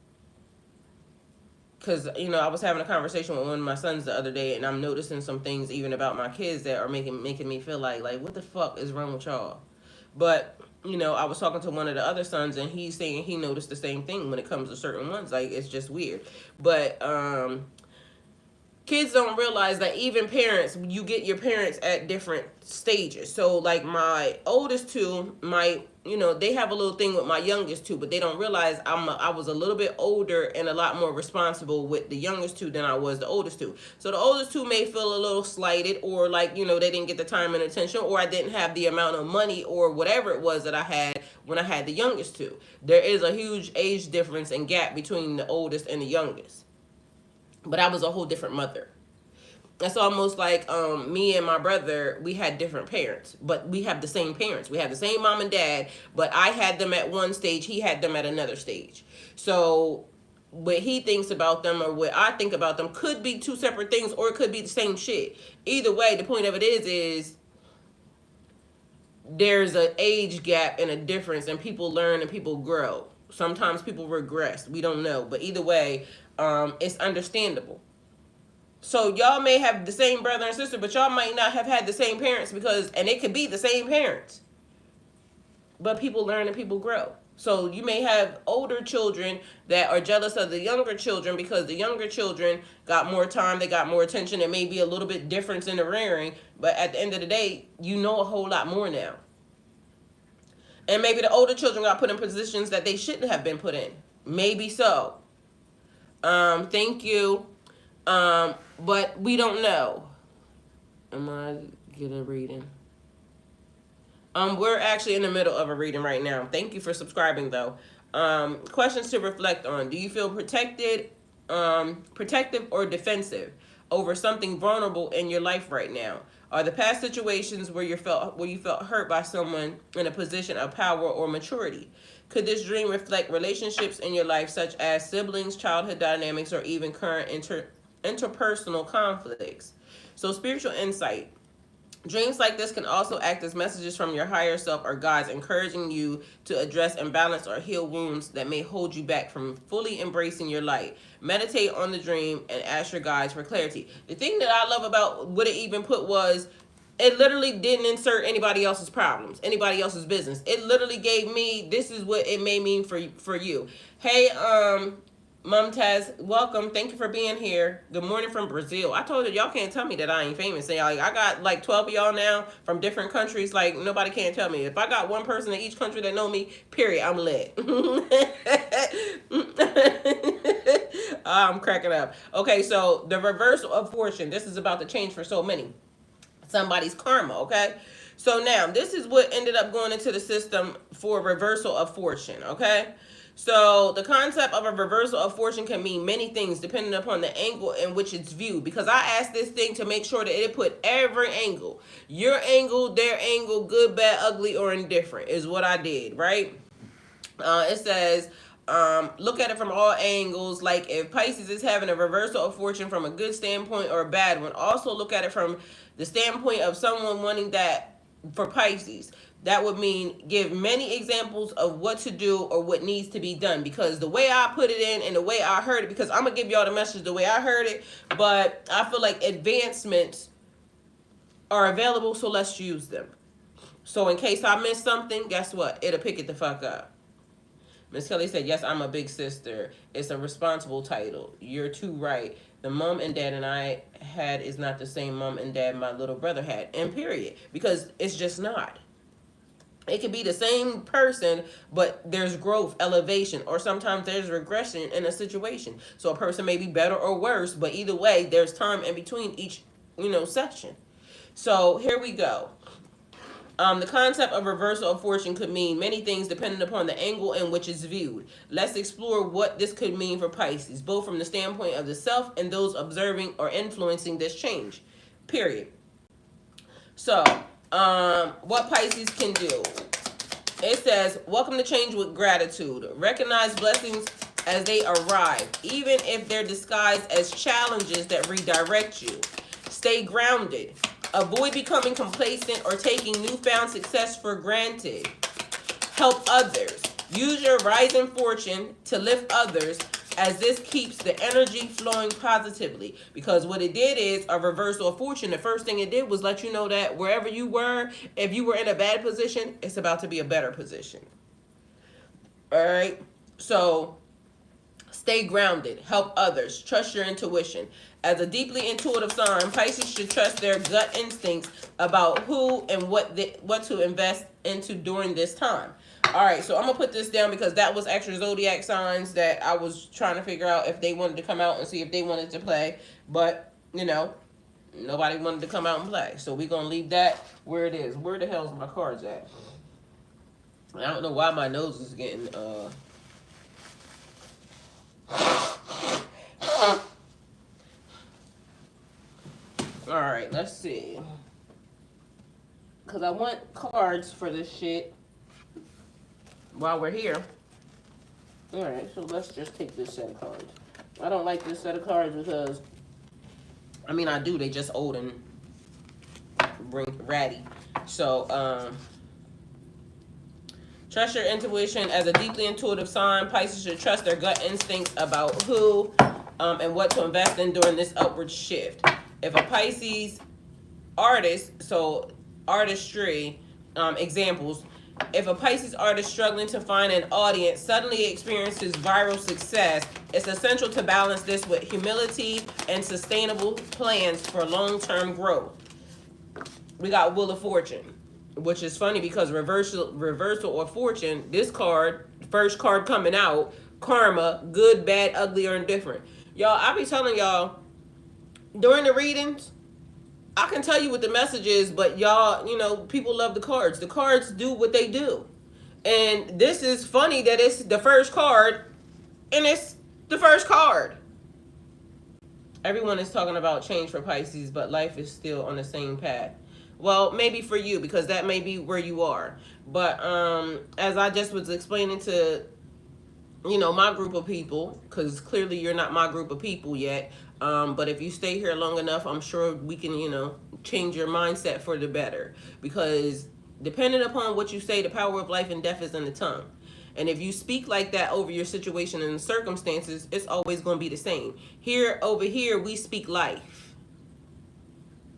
Because, you know, I was having a conversation with one of my sons the other day, and I'm noticing some things even about my kids that are making me feel like, what the fuck is wrong with y'all? But, you know, I was talking to one of the other sons, and he's saying he noticed the same thing when it comes to certain ones. Like, it's just weird. But, kids don't realize that even parents, you get your parents at different stages. So like my oldest two might, you know, they have a little thing with my youngest two, but they don't realize I was a little bit older and a lot more responsible with the youngest two than I was the oldest two. So the oldest two may feel a little slighted, or like, you know, they didn't get the time and attention, or I didn't have the amount of money or whatever it was that I had when I had the youngest two. There is a huge age difference and gap between the oldest and the youngest. But I was a whole different mother. That's almost like me and my brother, we had different parents, but we have the same parents. We have the same mom and dad, but I had them at one stage, he had them at another stage. So what he thinks about them or what I think about them could be two separate things, or it could be the same shit. Either way, the point of it is there's an age gap and a difference, and people learn and people grow. Sometimes people regress. We don't know. But either way, it's understandable. So y'all may have the same brother and sister, but y'all might not have had the same parents, because, and it could be the same parents. But people learn and people grow. So you may have older children that are jealous of the younger children because the younger children got more time, they got more attention. It may be a little bit difference in the rearing, but at the end of the day, you know a whole lot more now. And maybe the older children got put in positions that they shouldn't have been put in. Maybe so. Thank you. But we don't know. Am I getting a reading? We're actually in the middle of a reading right now. Thank you for subscribing, though. Questions to reflect on. Do you feel protected, protective or defensive over something vulnerable in your life right now? Are the past situations where you felt hurt by someone in a position of power or maturity? Could this dream reflect relationships in your life, such as siblings, childhood dynamics, or even current interpersonal conflicts? So spiritual insight. Dreams like this can also act as messages from your higher self or guides, encouraging you to address imbalance or heal wounds that may hold you back from fully embracing your light. Meditate on the dream and ask your guides for clarity. The thing that I love about what it even put was, it literally didn't insert anybody else's problems, anybody else's business. It literally gave me, this is what it may mean for you. Hey, Mumtaz, welcome. Thank you for being here. Good morning from Brazil. I told you, y'all can't tell me that I ain't famous. So, like, I got like 12 of y'all now from different countries. Like, nobody can tell me. If I got one person in each country that know me, period, I'm lit. I'm cracking up. Okay, so the reversal of fortune. This is about to change for so many. Somebody's karma, okay? So now, this is what ended up going into the system for reversal of fortune, okay? So the concept of a reversal of fortune can mean many things depending upon the angle in which it's viewed. Because I asked this thing to make sure that it put every angle. Your angle, their angle, good, bad, ugly, or indifferent is what I did, right? It says, look at it from all angles. Like if Pisces is having a reversal of fortune from a good standpoint or a bad one. Also look at it from the standpoint of someone wanting that for Pisces. That would mean give many examples of what to do or what needs to be done. Because the way I put it in and the way I heard it, because I'm going to give y'all the message the way I heard it, but I feel like advancements are available, so let's use them. So in case I miss something, guess what? It'll pick it the fuck up. Miss Kelly said, yes, I'm a big sister. It's a responsible title. You're too right. The mom and dad and I had is not the same mom and dad my little brother had. And period. Because it's just not. It could be the same person, but there's growth, elevation, or sometimes there's regression in a situation. So a person may be better or worse, but either way, there's time in between each, session. So here we go. The concept of reversal of fortune could mean many things depending upon the angle in which it's viewed. Let's explore what this could mean for Pisces, both from the standpoint of the self and those observing or influencing this change. Period. So, what Pisces can do. It says, welcome to change with gratitude. Recognize blessings as they arrive, even if they're disguised as challenges that redirect you. Stay grounded. Avoid becoming complacent or taking newfound success for granted. help others. Use your rising fortune to lift others, as this keeps the energy flowing positively. Because what it did is a reversal of fortune. The first thing it did was let you know that wherever you were, if you were in a bad position, it's about to be a better position. All right? So stay grounded. Help others. Trust your intuition. As a deeply intuitive sign, Pisces should trust their gut instincts about who and what to invest into during this time. All right, so I'm going to put this down because that was extra zodiac signs that I was trying to figure out if they wanted to come out and see if they wanted to play. But, you know, nobody wanted to come out and play. So we're going to leave that where it is. Where the hell's my cards at? I don't know why my nose is getting... All right, let's see. Because I want cards for this shit while we're here. All right, so let's just take this set of cards. I don't like this set of cards because, I mean, I do. They just old and ratty. So, trust your intuition. As a deeply intuitive sign, Pisces should trust their gut instincts about who and what to invest in during this upward shift. If a Pisces artist, so artistry, examples, if a Pisces artist struggling to find an audience suddenly experiences viral success, it's essential to balance this with humility and sustainable plans for long-term growth. We got Wheel of Fortune, which is funny because reversal of fortune, this card, first card coming out, karma, good, bad, ugly, or indifferent. Y'all, I be telling y'all, during the readings, I can tell you what the message is, but y'all, you know, people love the cards. The cards do what they do. And this is funny that it's the first card, and it's the first card. Everyone is talking about change for Pisces, but life is still on the same path. Well, maybe for you, because that may be where you are. But as I just was explaining to, you know, my group of people, because clearly you're not my group of people yet, but if you stay here long enough, I'm sure we can, you know, change your mindset for the better. Because depending upon what you say, the power of life and death is in the tongue. And if you speak like that over your situation and circumstances, it's always going to be the same. Over here, we speak life.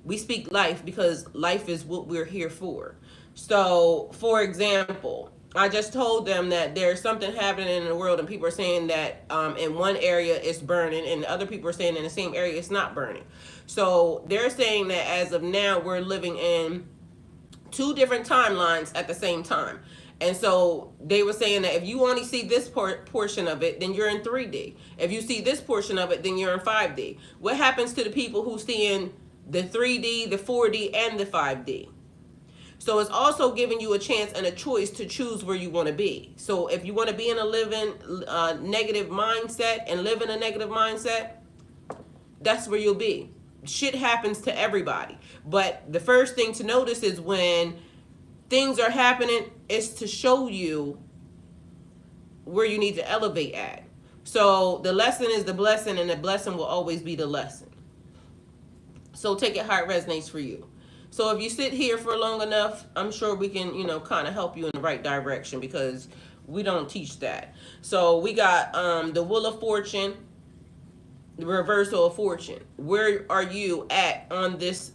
We speak life because life is what we're here for. So, for example, I just told them that there's something happening in the world and people are saying that in one area it's burning and other people are saying in the same area it's not burning. So they're saying that as of now we're living in two different timelines at the same time. And so they were saying that if you only see this portion of it, then you're in 3D. If you see this portion of it, then you're in 5D. What happens to the people who see in the 3D, the 4D, and the 5D? So it's also giving you a chance and a choice to choose where you want to be. So if you want to be in a negative mindset and live in a negative mindset, that's where you'll be. Shit happens to everybody. But the first thing to notice is when things are happening, is to show you where you need to elevate at. So the lesson is the blessing, and the blessing will always be the lesson. So take it how it resonates for you. So if you sit here for long enough, I'm sure we can, you know, kind of help you in the right direction because we don't teach that. So we got the Wheel of Fortune, the reversal of fortune. Where are you at on this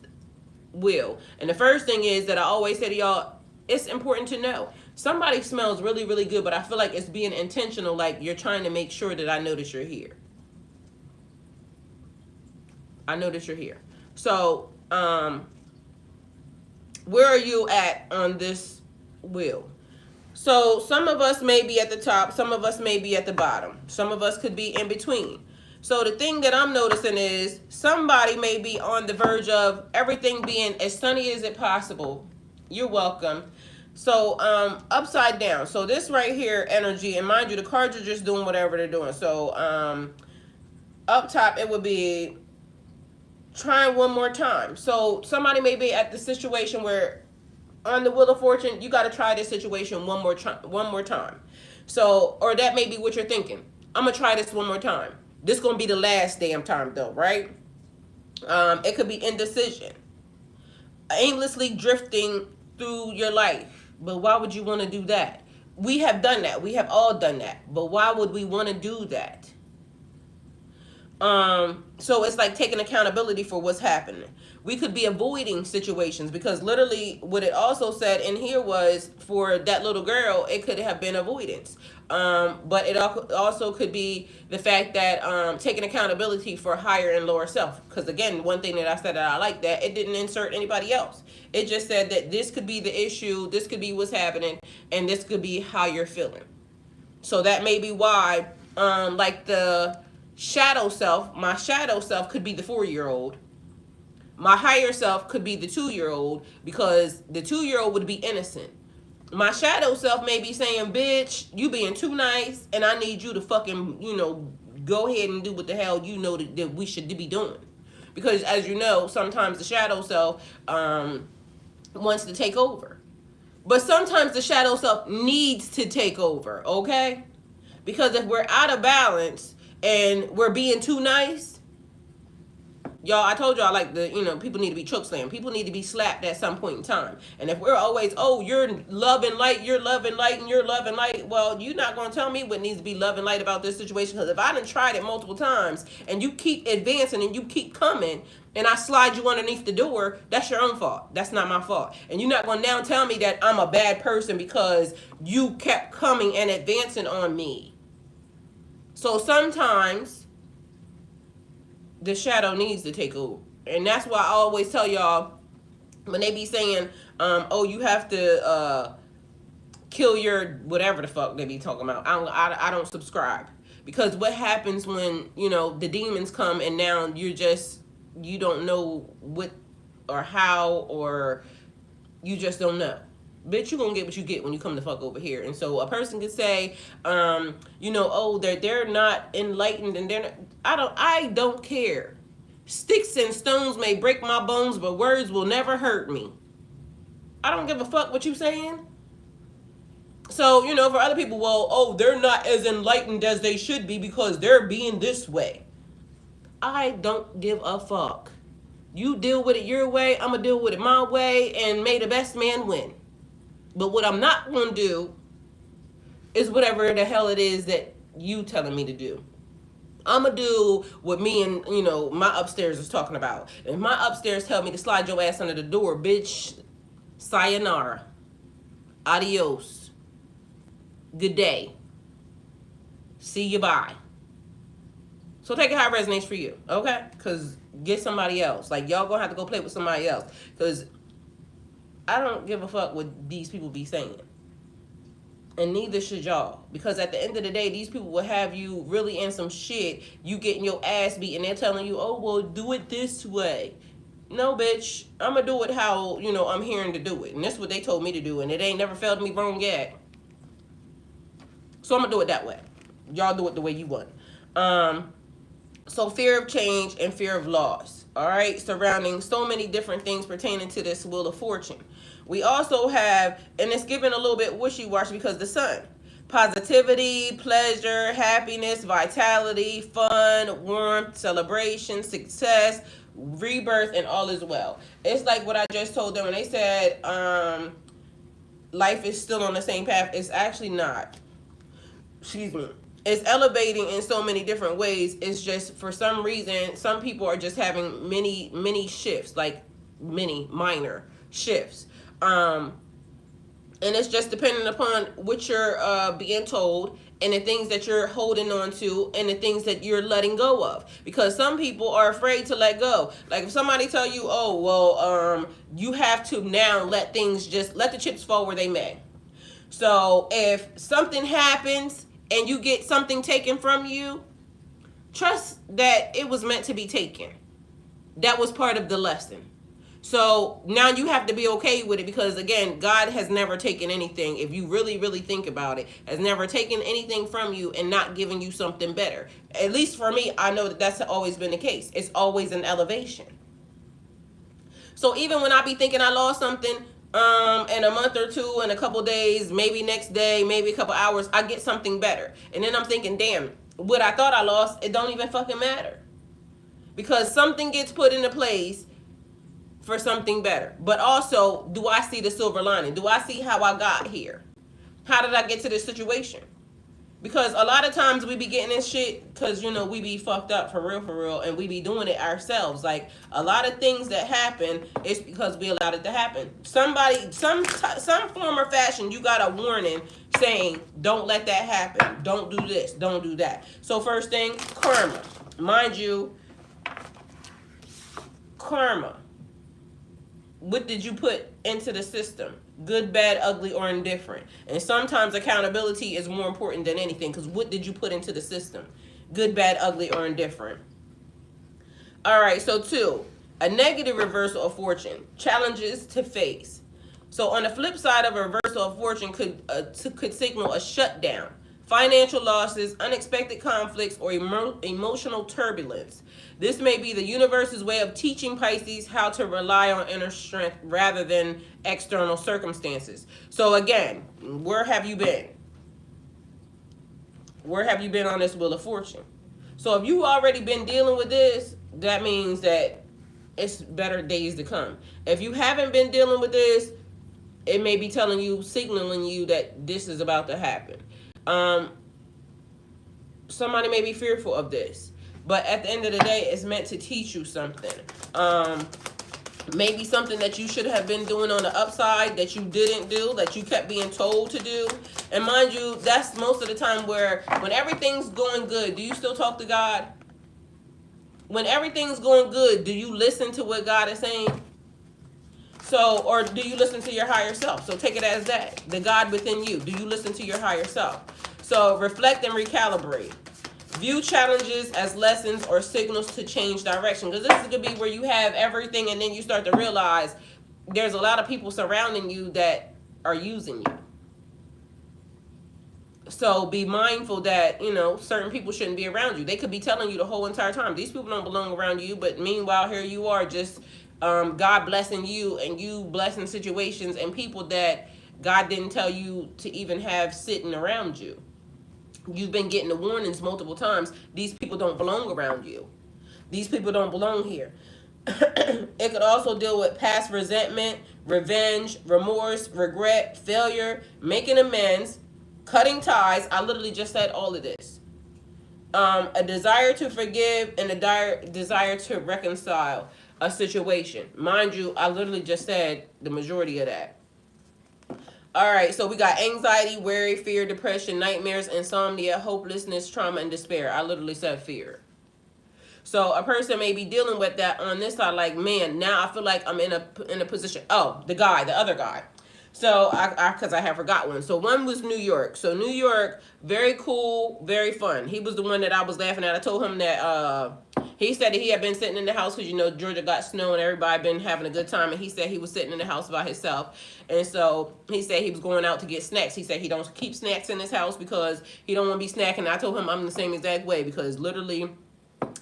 wheel? And the first thing is that I always say to y'all, it's important to know. Somebody smells really, really good, but I feel like it's being intentional, like you're trying to make sure that I notice you're here. I notice you're here. So, where are you at on this wheel? So some of us may be at the top, some of us may be at the bottom, some of us could be in between. So the thing that I'm noticing is somebody may be on the verge of everything being as sunny as it possible. You're welcome. So upside down. So this right here, energy, and mind you, the cards are just doing whatever they're doing. So up top, it would be trying one more time. So somebody may be at the situation where on the Wheel of Fortune, you got to try this situation one more time. So, or that may be what you're thinking. I'm going to try this one more time. This going to be the last damn time though, right? It could be indecision. Aimlessly drifting through your life. But why would you want to do that? We have done that. We have all done that. But why would we want to do that? So it's like taking accountability for what's happening. We could be avoiding situations because literally what it also said in here was for that little girl, it could have been avoidance. But it also could be the fact that taking accountability for higher and lower self. Because again, one thing that I said that I like that it didn't insert anybody else. It just said that this could be the issue, this could be what's happening, and this could be how you're feeling. So that may be why, like the shadow self, my shadow self could be the 4-year-old. My higher self could be the 2-year-old because the 2-year-old would be innocent. My shadow self may be saying, bitch, you being too nice and I need you to fucking, go ahead and do what the hell you know that we should be doing. Because as you know, sometimes the shadow self wants to take over. But sometimes the shadow self needs to take over, okay? Because if we're out of balance and we're being too nice, y'all, I told y'all, like, people need to be chokeslammed. People need to be slapped at some point in time. And if we're always, oh, you're love and light, you're love and light, and you're love and light, well, you're not going to tell me what needs to be love and light about this situation. Because if I done tried it multiple times and you keep advancing and you keep coming and I slide you underneath the door, that's your own fault. That's not my fault. And you're not going to now tell me that I'm a bad person because you kept coming and advancing on me. So sometimes the shadow needs to take over. And that's why I always tell y'all when they be saying, oh, you have to kill your whatever the fuck they be talking about. I don't subscribe. Because what happens when, the demons come and now you don't know what or how, or you just don't know. Bitch, you gonna get what you get when you come the fuck over here. And so a person could say, oh, they're not enlightened and I don't care. Sticks and stones may break my bones, but words will never hurt me. I don't give a fuck what you saying. So, for other people, well, oh, they're not as enlightened as they should be because they're being this way. I don't give a fuck. You deal with it your way, I'm gonna deal with it my way, and may the best man win. But what I'm not going to do is whatever the hell it is that you telling me to do. I'm going to do what me and, my upstairs is talking about. If my upstairs tell me to slide your ass under the door, bitch, sayonara. Adios. Good day. See you, bye. So take it how it resonates for you, okay? Because get somebody else. Like, y'all going to have to go play with somebody else. Because I don't give a fuck what these people be saying. And neither should y'all. Because at the end of the day, these people will have you really in some shit. You getting your ass beat and they're telling you, oh, well, do it this way. No, bitch. I'm going to do it how, I'm hearing to do it. And that's what they told me to do. And it ain't never failed me wrong yet. So I'm going to do it that way. Y'all do it the way you want. So fear of change and fear of loss. All right. Surrounding so many different things pertaining to this Wheel of Fortune. We also have, and it's given a little bit wishy-washy because the sun. Positivity, pleasure, happiness, vitality, fun, warmth, celebration, success, rebirth, and all is well. It's like what I just told them when they said life is still on the same path. It's actually not. Excuse me. It's elevating in so many different ways. It's just for some reason, some people are just having many shifts, like many minor shifts. And it's just depending upon what you're being told and the things that you're holding on to and the things that you're letting go of. Because some people are afraid to let go. Like if somebody tell you, oh, well, you have to now let the chips fall where they may. So if something happens and you get something taken from you, trust that it was meant to be taken. That was part of the lesson. So now you have to be okay with it because, again, God has never taken anything, if you really, really think about it, has never taken anything from you and not given you something better. At least for me, I know that that's always been the case. It's always an elevation. So even when I be thinking I lost something in a month or two, in a couple days, maybe next day, maybe a couple hours, I get something better. And then I'm thinking, damn, what I thought I lost, it don't even fucking matter. Because something gets put into place for something better. But also, do I see the silver lining? Do I see how I got here? How did I get to this situation? Because a lot of times we be getting this shit because, we be fucked up for real, and we be doing it ourselves. Like, a lot of things that happen is because we allowed it to happen. Somebody, some form or fashion, you got a warning saying, don't let that happen. Don't do this. Don't do that. So first thing, karma. Mind you, karma. What did you put into the system? Good, bad, ugly, or indifferent. And sometimes accountability is more important than anything, because what did you put into the system? Good, bad, ugly, or indifferent. All right, so 2, a negative reversal of fortune. Challenges to face. So on the flip side of a reversal of fortune could signal a shutdown, financial losses, unexpected conflicts, or emotional turbulence. This may be the universe's way of teaching Pisces how to rely on inner strength rather than external circumstances. So again, where have you been? Where have you been on this Wheel of Fortune? So if you already been dealing with this, that means that it's better days to come. If you haven't been dealing with this, it may be telling you, signaling you that this is about to happen. Somebody may be fearful of this, but at the end of the day, it's meant to teach you something. Maybe something that you should have been doing on the upside that you didn't do, that you kept being told to do. And mind you, that's most of the time where when everything's going good, do you still talk to God? When everything's going good, do you listen to what God is saying? So, or do you listen to your higher self? So take it as that, the God within you. Do you listen to your higher self? So reflect and recalibrate. View challenges as lessons or signals to change direction. Because this is going to be where you have everything and then you start to realize there's a lot of people surrounding you that are using you. So be mindful that, certain people shouldn't be around you. They could be telling you the whole entire time, these people don't belong around you. But meanwhile, here you are just God blessing you and you blessing situations and people that God didn't tell you to even have sitting around you. You've been getting the warnings multiple times. These people don't belong around you. These people don't belong here. It could also deal with past resentment, revenge, remorse, regret, failure, making amends, cutting ties. I literally just said all of this. A desire to forgive and a desire to reconcile a situation. Mind you, I literally just said the majority of that. All right, so we got anxiety, worry, fear, depression, nightmares, insomnia, hopelessness, trauma, and despair. I literally said fear. So a person may be dealing with that on this side, like, man, now I feel like I'm in a position. Oh, the other guy. So because I have forgot one. So one was New York. So New York, very cool, very fun. He was the one that I was laughing at. I told him that he said that he had been sitting in the house because, Georgia got snow and everybody been having a good time. And he said he was sitting in the house by himself. And so he said he was going out to get snacks. He said he don't keep snacks in his house because he don't want to be snacking. I told him I'm the same exact way because literally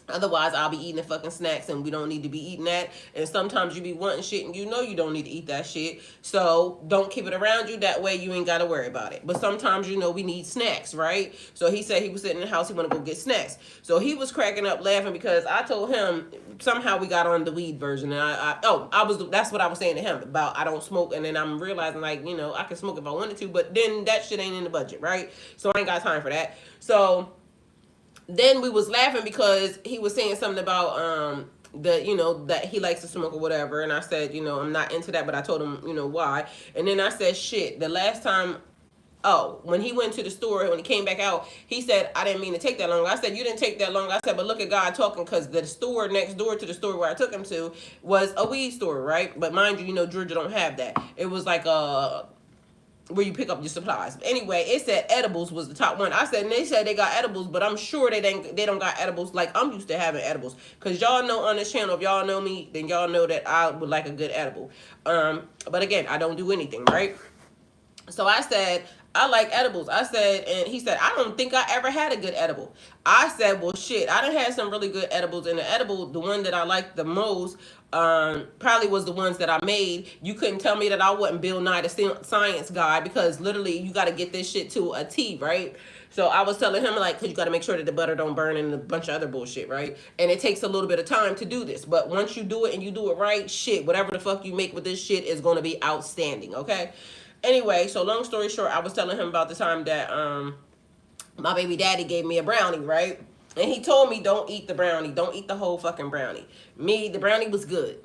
otherwise I'll be eating the fucking snacks and we don't need to be eating that. And sometimes you be wanting shit and you don't need to eat that shit. So don't keep it around you. That way you ain't got to worry about it. But sometimes we need snacks, right? So he said he was sitting in the house. He want to go get snacks. So he was cracking up laughing because I told him somehow we got on the weed version. And that's what I was saying to him about I don't smoke. And then I'm realizing like, I can smoke if I wanted to, but then that shit ain't in the budget, right? So I ain't got time for that. So then we was laughing because he was saying something about that he likes to smoke or whatever, and I said I'm not into that, but I told him why. And then I said shit, the last time, when he went to the store, when he came back out, he said I didn't mean to take that long. I said you didn't take that long. I said but look at God talking, because the store next door to the store where I took him to was a weed store, right? But mind you, Georgia don't have that. It was like where you pick up your supplies. Anyway, it said edibles was the top one. I said, and they said they got edibles, but I'm sure they don't got edibles like I'm used to having edibles. Because y'all know on this channel, if y'all know me, then y'all know that I would like a good edible. But again, I don't do anything, right? So I said, I like edibles. I said, and he said, I don't think I ever had a good edible. I said, well, shit, I done had some really good edibles. And the edible, the one that I liked the most, probably was the ones that I made. You couldn't tell me that I wasn't Bill Nye the Science Guy, because literally you got to get this shit to a T, right? So I was telling him, like, because you got to make sure that the butter don't burn and a bunch of other bullshit, right? And it takes a little bit of time to do this. But once you do it and you do it right, shit, whatever the fuck you make with this shit is going to be outstanding, okay? Anyway, so long story short, I was telling him about the time that my baby daddy gave me a brownie, right? And he told me, don't eat the brownie. Don't eat the whole fucking brownie. Me, the brownie was good.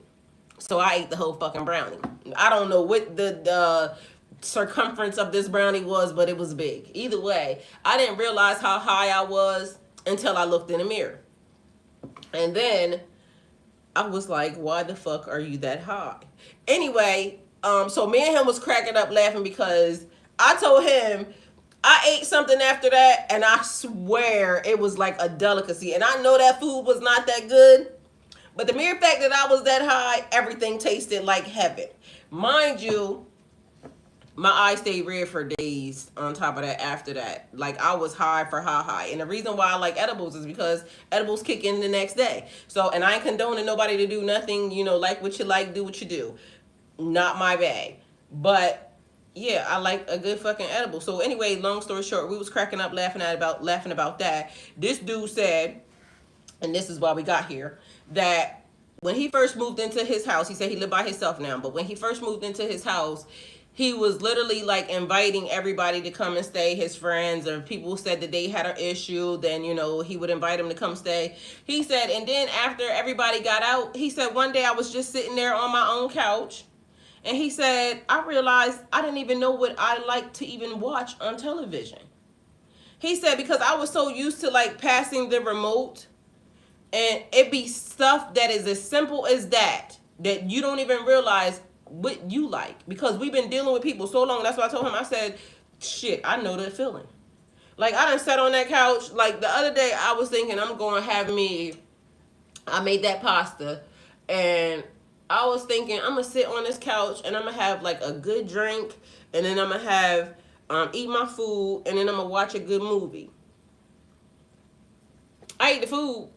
So I ate the whole fucking brownie. I don't know what the circumference of this brownie was, but it was big. Either way, I didn't realize how high I was until I looked in the mirror. And then I was like, why the fuck are you that high? Anyway, so me and him was cracking up laughing because I told him I ate something after that, and I swear it was like a delicacy. And I know that food was not that good, but the mere fact that I was that high, everything tasted like heaven. Mind you, my eyes stayed red for days on top of that after that. Like, I was high for high. And the reason why I like edibles is because edibles kick in the next day. So, and I ain't condoning nobody to do nothing, you know, like what you like, do what you do. Not my bag. But yeah, I like a good fucking edible. So anyway, long story short, we was cracking up laughing about that. This dude said, and this is why we got here, that when he first moved into his house, he said he lived by himself now, but when he first moved into his house, he was literally like inviting everybody to come and stay, his friends or people said that they had an issue, then, you know, he would invite them to come stay. He said, and then after everybody got out, he said, one day I was just sitting there on my own couch, and he said, I realized I didn't even know what I like to even watch on television. He said, because I was so used to like passing the remote, and it be stuff that is as simple as that you don't even realize what you like, because we've been dealing with people so long. That's why I told him, I said, shit, I know that feeling. Like, I done sat on that couch. Like, the other day I was thinking I made that pasta, and I was thinking I'm gonna sit on this couch and I'm gonna have like a good drink, and then I'm gonna have eat my food, and then I'm gonna watch a good movie. I ate the food.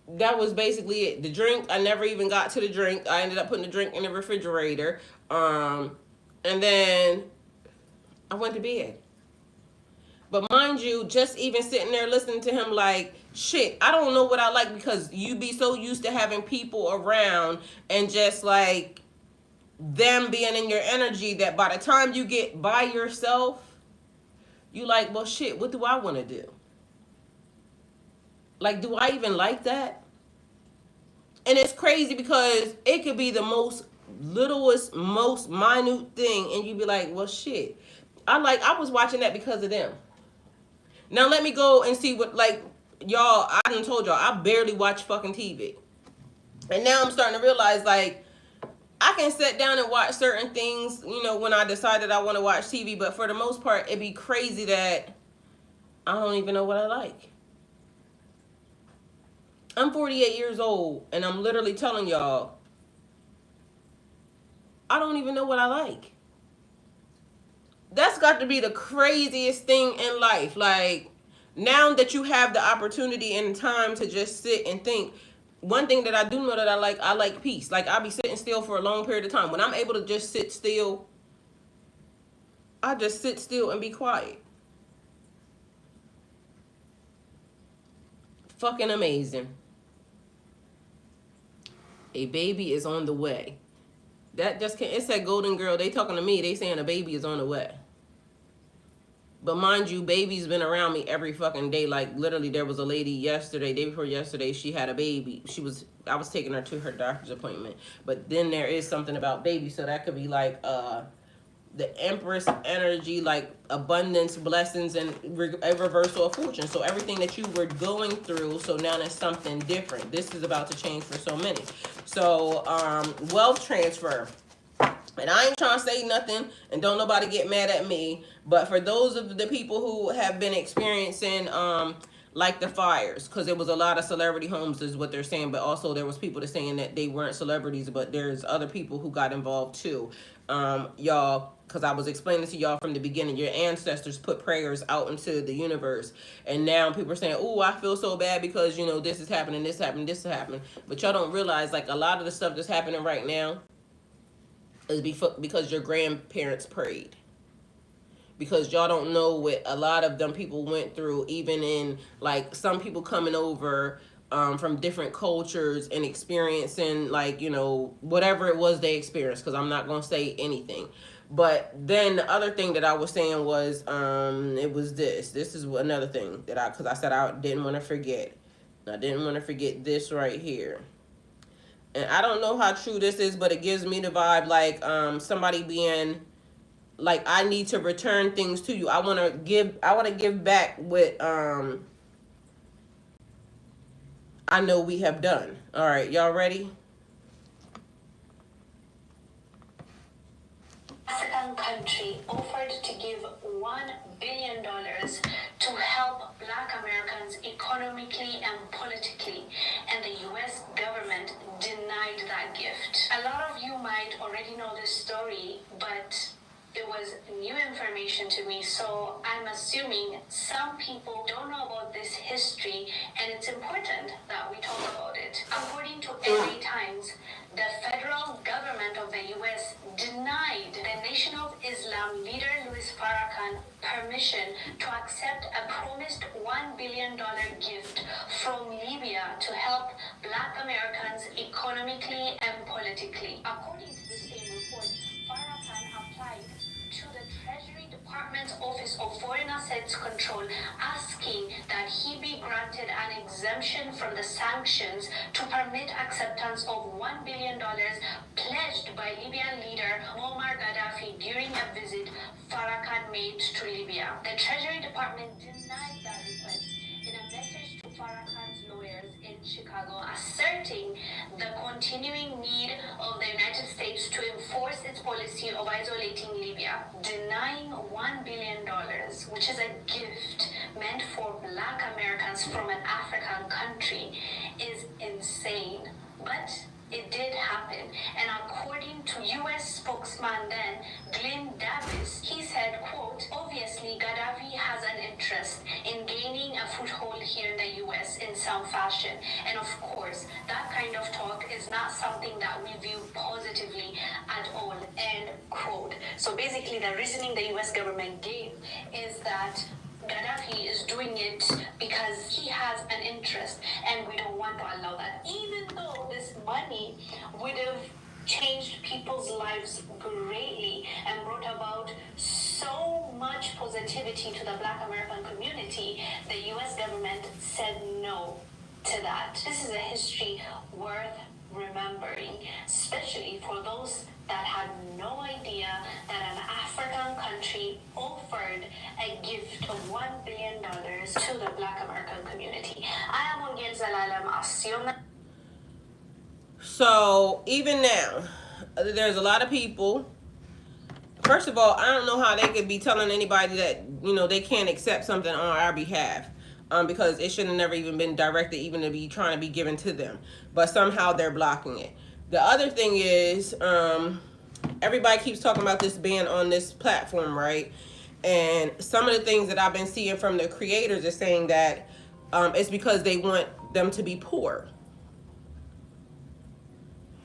That was basically it. The drink, I never even got to the drink. I ended up putting the drink in the refrigerator. And then I went to bed. But mind you, just even sitting there listening to him like, shit, I don't know what I like, because you be so used to having people around and just like them being in your energy that by the time you get by yourself, you like, well, shit, what do I want to do? Like, do I even like that? And it's crazy because it could be the most littlest, most minute thing, and you'd be like, well, shit. I was watching that because of them. Now let me go and see what, like, y'all, I done told y'all, I barely watch fucking TV. And now I'm starting to realize, like, I can sit down and watch certain things, you know, when I decide that I want to watch TV, but for the most part, it'd be crazy that I don't even know what I like. I'm 48 years old, and I'm literally telling y'all, I don't even know what I like. That's got to be the craziest thing in life. Like, now that you have the opportunity and time to just sit and think, one thing that I do know that I like peace. Like, I'll be sitting still for a long period of time. When I'm able to just sit still, I just sit still and be quiet. Fucking amazing. A baby is on the way. That just can't, it said Golden Girl. They talking to me. They saying a baby is on the way. But mind you, baby's been around me every fucking day. Like, literally, there was a lady yesterday, day before yesterday, she had a baby. I was taking her to her doctor's appointment. But then there is something about baby, so that could be like the Empress energy, like abundance, blessings, and a reversal of fortune. So everything that you were going through, so now there's something different. This is about to change for so many. So wealth transfer. And I ain't trying to say nothing, and don't nobody get mad at me, but for those of the people who have been experiencing like the fires, because it was a lot of celebrity homes is what they're saying, but also there was people that saying that they weren't celebrities, but there's other people who got involved too. Y'all, because I was explaining to y'all from the beginning, your ancestors put prayers out into the universe, and now people are saying, oh, I feel so bad because, you know, this is happening, this happened, this happened. But y'all don't realize, like, a lot of the stuff that's happening right now is because your grandparents prayed. Because y'all don't know what a lot of them people went through, even in, like, some people coming over from different cultures and experiencing, like, you know, whatever it was they experienced, because I'm not going to say anything. But then the other thing that I was saying was, it was this. This is another thing that because I said I didn't want to forget. I didn't want to forget this right here. And I don't know how true this is, but it gives me the vibe like somebody being like, I need to return things to you. I want to give back what I know we have done. All right, y'all ready? African country offered to give $1 billion to help Black Americans economically and politically, and the U.S. government denied that gift. A lot of you might already know this story, but it was new information to me, so I'm assuming some people don't know about this history, and it's important that we talk about it. According to LA Times, the federal government of the U.S. denied the Nation of Islam leader Louis Farrakhan permission to accept a promised $1 billion gift from Libya to help Black Americans economically and politically. According to the same report, Farrakhan applied to the Treasury Department's Office of Foreign Assets Control, asking that he be granted an exemption from the sanctions to permit acceptance of $1 billion pledged by Libyan leader Muammar Gaddafi during a visit Farrakhan made to Libya. The Treasury Department denied that request in a message to Farrakhan's lawyers in Chicago, asserting the continuing need of the United States to enforce its policy of isolating Libya. Denying $1 billion, which is a gift meant for Black Americans from an African country, is insane. But it did happen, and according to U.S. spokesman then, Glenn Davis, he said, quote, obviously Gaddafi has an interest in gaining a foothold here in the U.S. in some fashion, and of course, that kind of talk is not something that we view positively at all, end quote. So basically, the reasoning the U.S. government gave is that Gaddafi is doing it because he has an interest, and we don't want to allow that. Even though this money would have changed people's lives greatly and brought about so much positivity to the Black American community, the U.S. government said no to that. This is a history worth remembering, especially for those that had no idea that an African country offered a gift of $1 billion to the Black American community. I am Ongel Zalalem Assume. So even now, there's a lot of people. First of all, I don't know how they could be telling anybody that, they can't accept something on our behalf. Because it should have never even been directed even to be trying to be given to them. But somehow they're blocking it. The other thing is, everybody keeps talking about this ban on this platform, right? And some of the things that I've been seeing from the creators are saying that it's because they want them to be poor.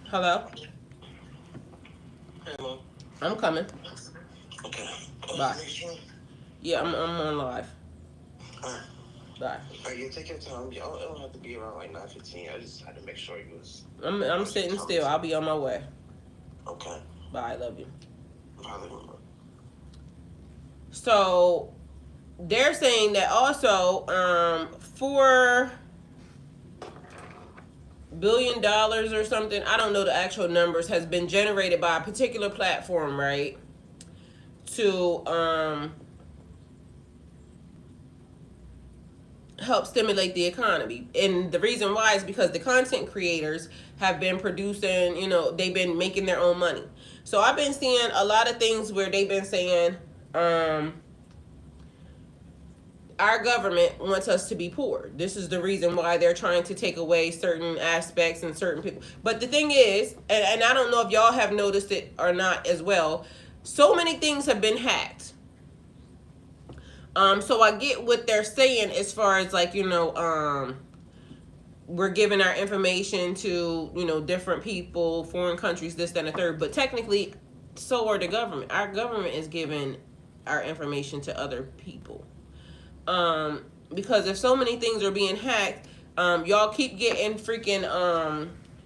Hello? Hello. I'm coming. Okay. Bye. Yeah, I'm on live. Alright. Bye. Alright, you take your time. It don't have to be around like 9:15. I just had to make sure you was. I'm sitting still. I'll be on my way. Okay. Bye. I love you. Bye. So they're saying that also $4 billion or something, I don't know the actual numbers, has been generated by a particular platform, right? To help stimulate the economy. And the reason why is because the content creators have been producing, they've been making their own money. So I've been seeing a lot of things where they've been saying our government wants us to be poor. This is the reason why they're trying to take away certain aspects and certain people. But the thing is, and I don't know if y'all have noticed it or not as well, so many things have been hacked. So I get what they're saying as far as like, we're giving our information to, different people, foreign countries, this, that, and the third. But technically, so are the government. Our government is giving our information to other people. Because if so many things are being hacked, y'all keep getting freaking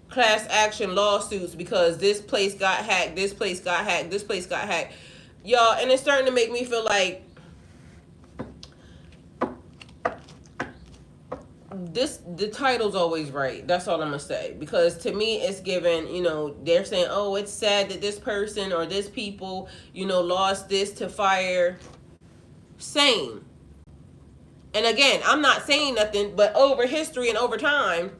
class action lawsuits because this place got hacked, this place got hacked, this place got hacked. Y'all, and it's starting to make me feel like the title's always right. That's all I'm gonna say. Because to me it's given, they're saying, oh, it's sad that this person or this people, lost this to fire. Same. And again, I'm not saying nothing, but over history and over time,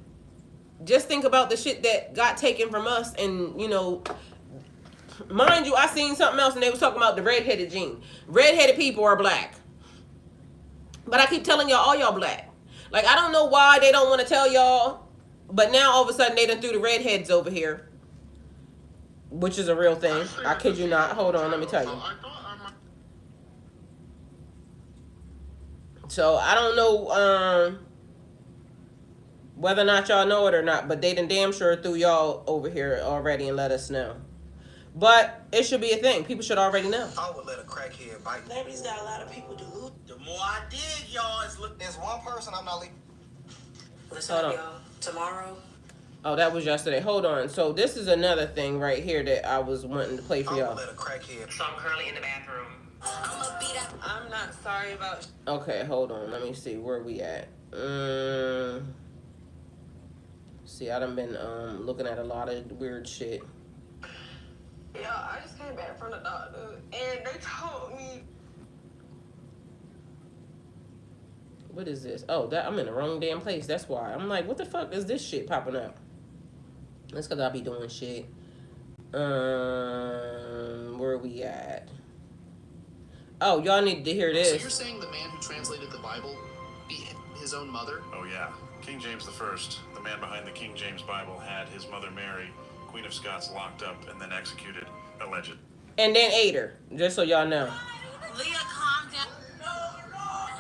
just think about the shit that got taken from us. And mind you, I seen something else and they was talking about the redheaded gene. Redheaded people are black. But I keep telling y'all, all y'all black. Like, I don't know why they don't want to tell y'all, but now all of a sudden they done threw the redheads over here, which is a real thing. I kid you not. Hold on, let me tell you. So I don't know whether or not y'all know it or not, but they done damn sure threw y'all over here already and let us know. But it should be a thing. People should already know. I would let a crackhead bite. Celebrities got a lot of people to lose. The more I dig, y'all, there's one person I'm not leaving. Listen up, y'all. Tomorrow. Oh, that was yesterday. Hold on. So this is another thing right here that I was wanting to play for y'all. I would let a crackhead. So I'm currently in the bathroom. I'm not sorry about. Okay, hold on. Let me see where we at. See, I done been looking at a lot of weird shit. Yeah, I just came back from the doctor and they told me. What is this? Oh, I'm in the wrong damn place. That's why. I'm like, what the fuck is this shit popping up? That's because I be doing shit. Where we at? Oh, y'all need to hear this. So you're saying the man who translated the Bible beat his own mother? Oh yeah. King James I, the man behind the King James Bible, had his mother Mary, Queen of Scots, locked up and then executed, alleged. And then ate her, just so y'all know. Leah, calm down.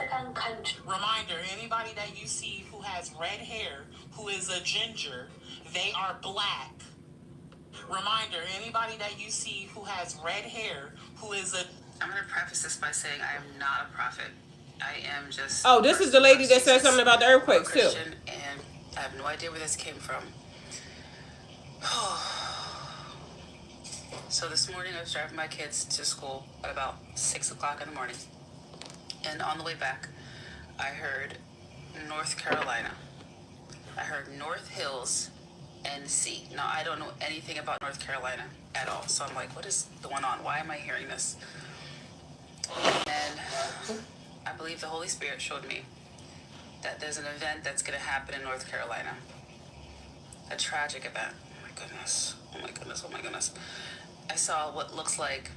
African country. Reminder, anybody that you see who has red hair, who is a ginger, they are black. Reminder, anybody that you see who has red hair, who is a... I'm going to preface this by saying I am not a prophet. I am just... Oh, this is the lady that said something about the earthquakes, too. And I have no idea where this came from. So this morning I was driving my kids to school at about 6 o'clock in the morning. And on the way back, I heard North Carolina. I heard North Hills, NC. Now, I don't know anything about North Carolina at all. So I'm like, what is going on? Why am I hearing this? And I believe the Holy Spirit showed me that there's an event that's going to happen in North Carolina. A tragic event. Oh my goodness. Oh my goodness. Oh my goodness. I saw what looks like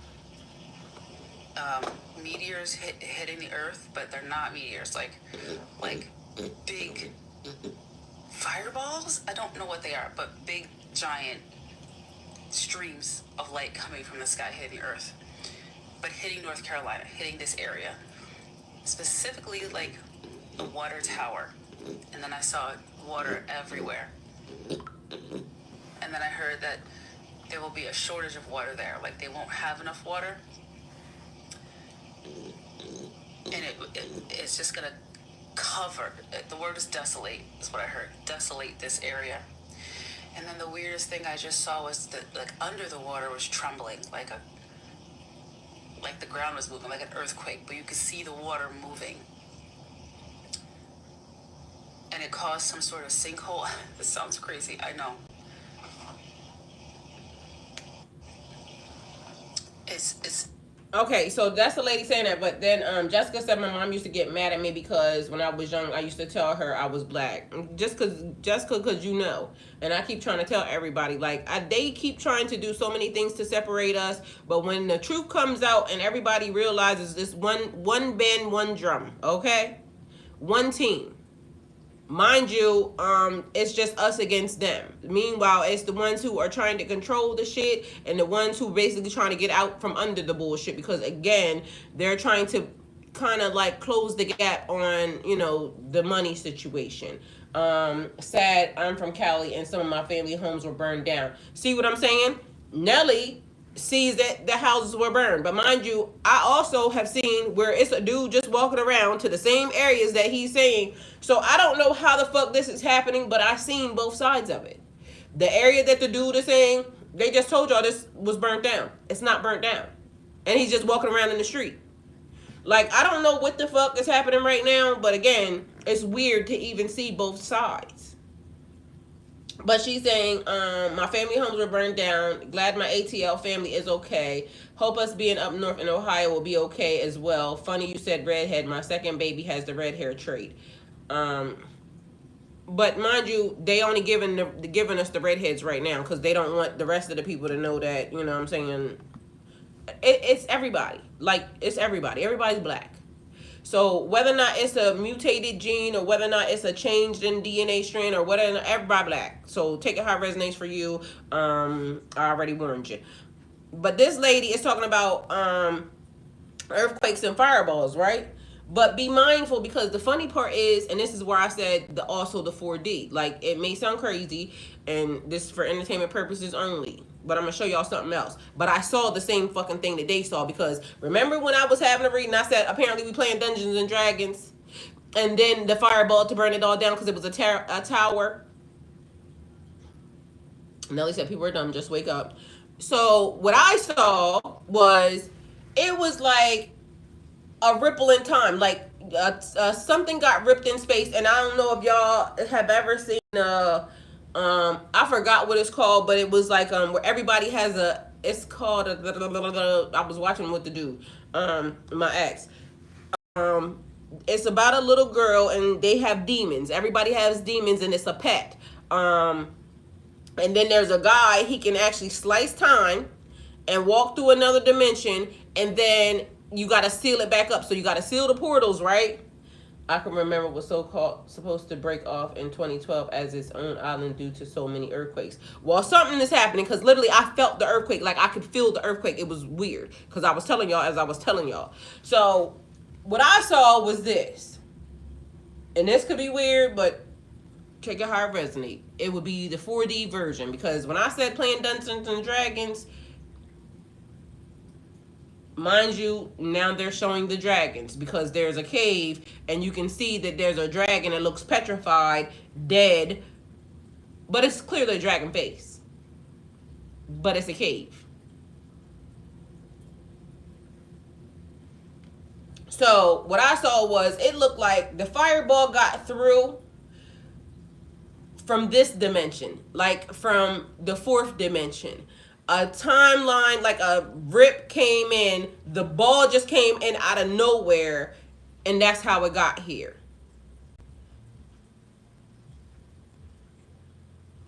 meteors hitting the earth, but they're not meteors. Like big fireballs? I don't know what they are, but big, giant streams of light coming from the sky hitting the earth. But hitting North Carolina, hitting this area. Specifically, like the water tower. And then I saw water everywhere. And then I heard that there will be a shortage of water there. Like, they won't have enough water. And it's just going to cover. The word is desolate, is what I heard. Desolate this area. And then the weirdest thing I just saw was that, like, under the water was trembling, like the ground was moving, like an earthquake, but you could see the water moving. And it caused some sort of sinkhole. This sounds crazy, I know. It's Okay, so that's the lady saying that, but then Jessica said my mom used to get mad at me because when I was young, I used to tell her I was black. Jessica, because you know. And I keep trying to tell everybody, like, they keep trying to do so many things to separate us, but when the truth comes out and everybody realizes this one band, one drum, okay? One team. Mind you, it's just us against them. Meanwhile, it's the ones who are trying to control the shit and the ones who basically trying to get out from under the bullshit because, again, they're trying to kind of like close the gap on, the money situation. Sad, I'm from Cali and some of my family homes were burned down. See what I'm saying? Nelly sees that the houses were burned. But mind you, I also have seen where it's a dude just walking around to the same areas that he's saying. So I don't know how the fuck this is happening, but I've seen both sides of it. The area that the dude is saying, they just told y'all this was burnt down. It's not burnt down. And he's just walking around in the street. Like, I don't know what the fuck is happening right now, but again, it's weird to even see both sides. But she's saying, my family homes were burned down. Glad my ATL family is okay. Hope us being up north in Ohio will be okay as well. Funny you said redhead. My second baby has the red hair trait. But mind you, they only giving us the redheads right now because they don't want the rest of the people to know that, you know what I'm saying, it's everybody. Like, it's everybody. Everybody's black. So whether or not it's a mutated gene or whether or not it's a changed in DNA strand or whatever, everybody black. So take it how it resonates for you. I already warned you. But this lady is talking about earthquakes and fireballs, right? But be mindful, because the funny part is, and this is where I said also the 4D. Like, it may sound crazy, and this is for entertainment purposes only, but I'm gonna show y'all something else. But I saw the same fucking thing that they saw, because remember when I was having a reading, I said apparently we playing Dungeons and Dragons, and then the fireball to burn it all down because it was a tower. Nelly said people are dumb, just wake up. So what I saw was, it was like a ripple in time, like something got ripped in space. And I don't know if y'all have ever seen I forgot what it's called, but it was like where everybody has it's called I was watching with the dude, my ex. It's about a little girl and they have demons. Everybody has demons and it's a pet. And then there's a guy, he can actually slice time and walk through another dimension, and then you got to seal it back up. So you got to seal the portals, right? I can remember what was supposed to break off in 2012 as its own island due to so many earthquakes. Well, something is happening, because literally I felt the earthquake. Like, I could feel the earthquake. It was weird because I was telling y'all as I was telling y'all. So what I saw was this. And this could be weird, but check it how it resonates. It would be the 4D version, because when I said playing Dungeons and Dragons, mind you, now they're showing the dragons, because there's a cave and you can see that there's a dragon that looks petrified, dead, but it's clearly a dragon face, but it's a cave. So what I saw was, it looked like the fireball got through from this dimension, like from the fourth dimension. A timeline, like a rip came in, the ball just came in out of nowhere, and that's how it got here.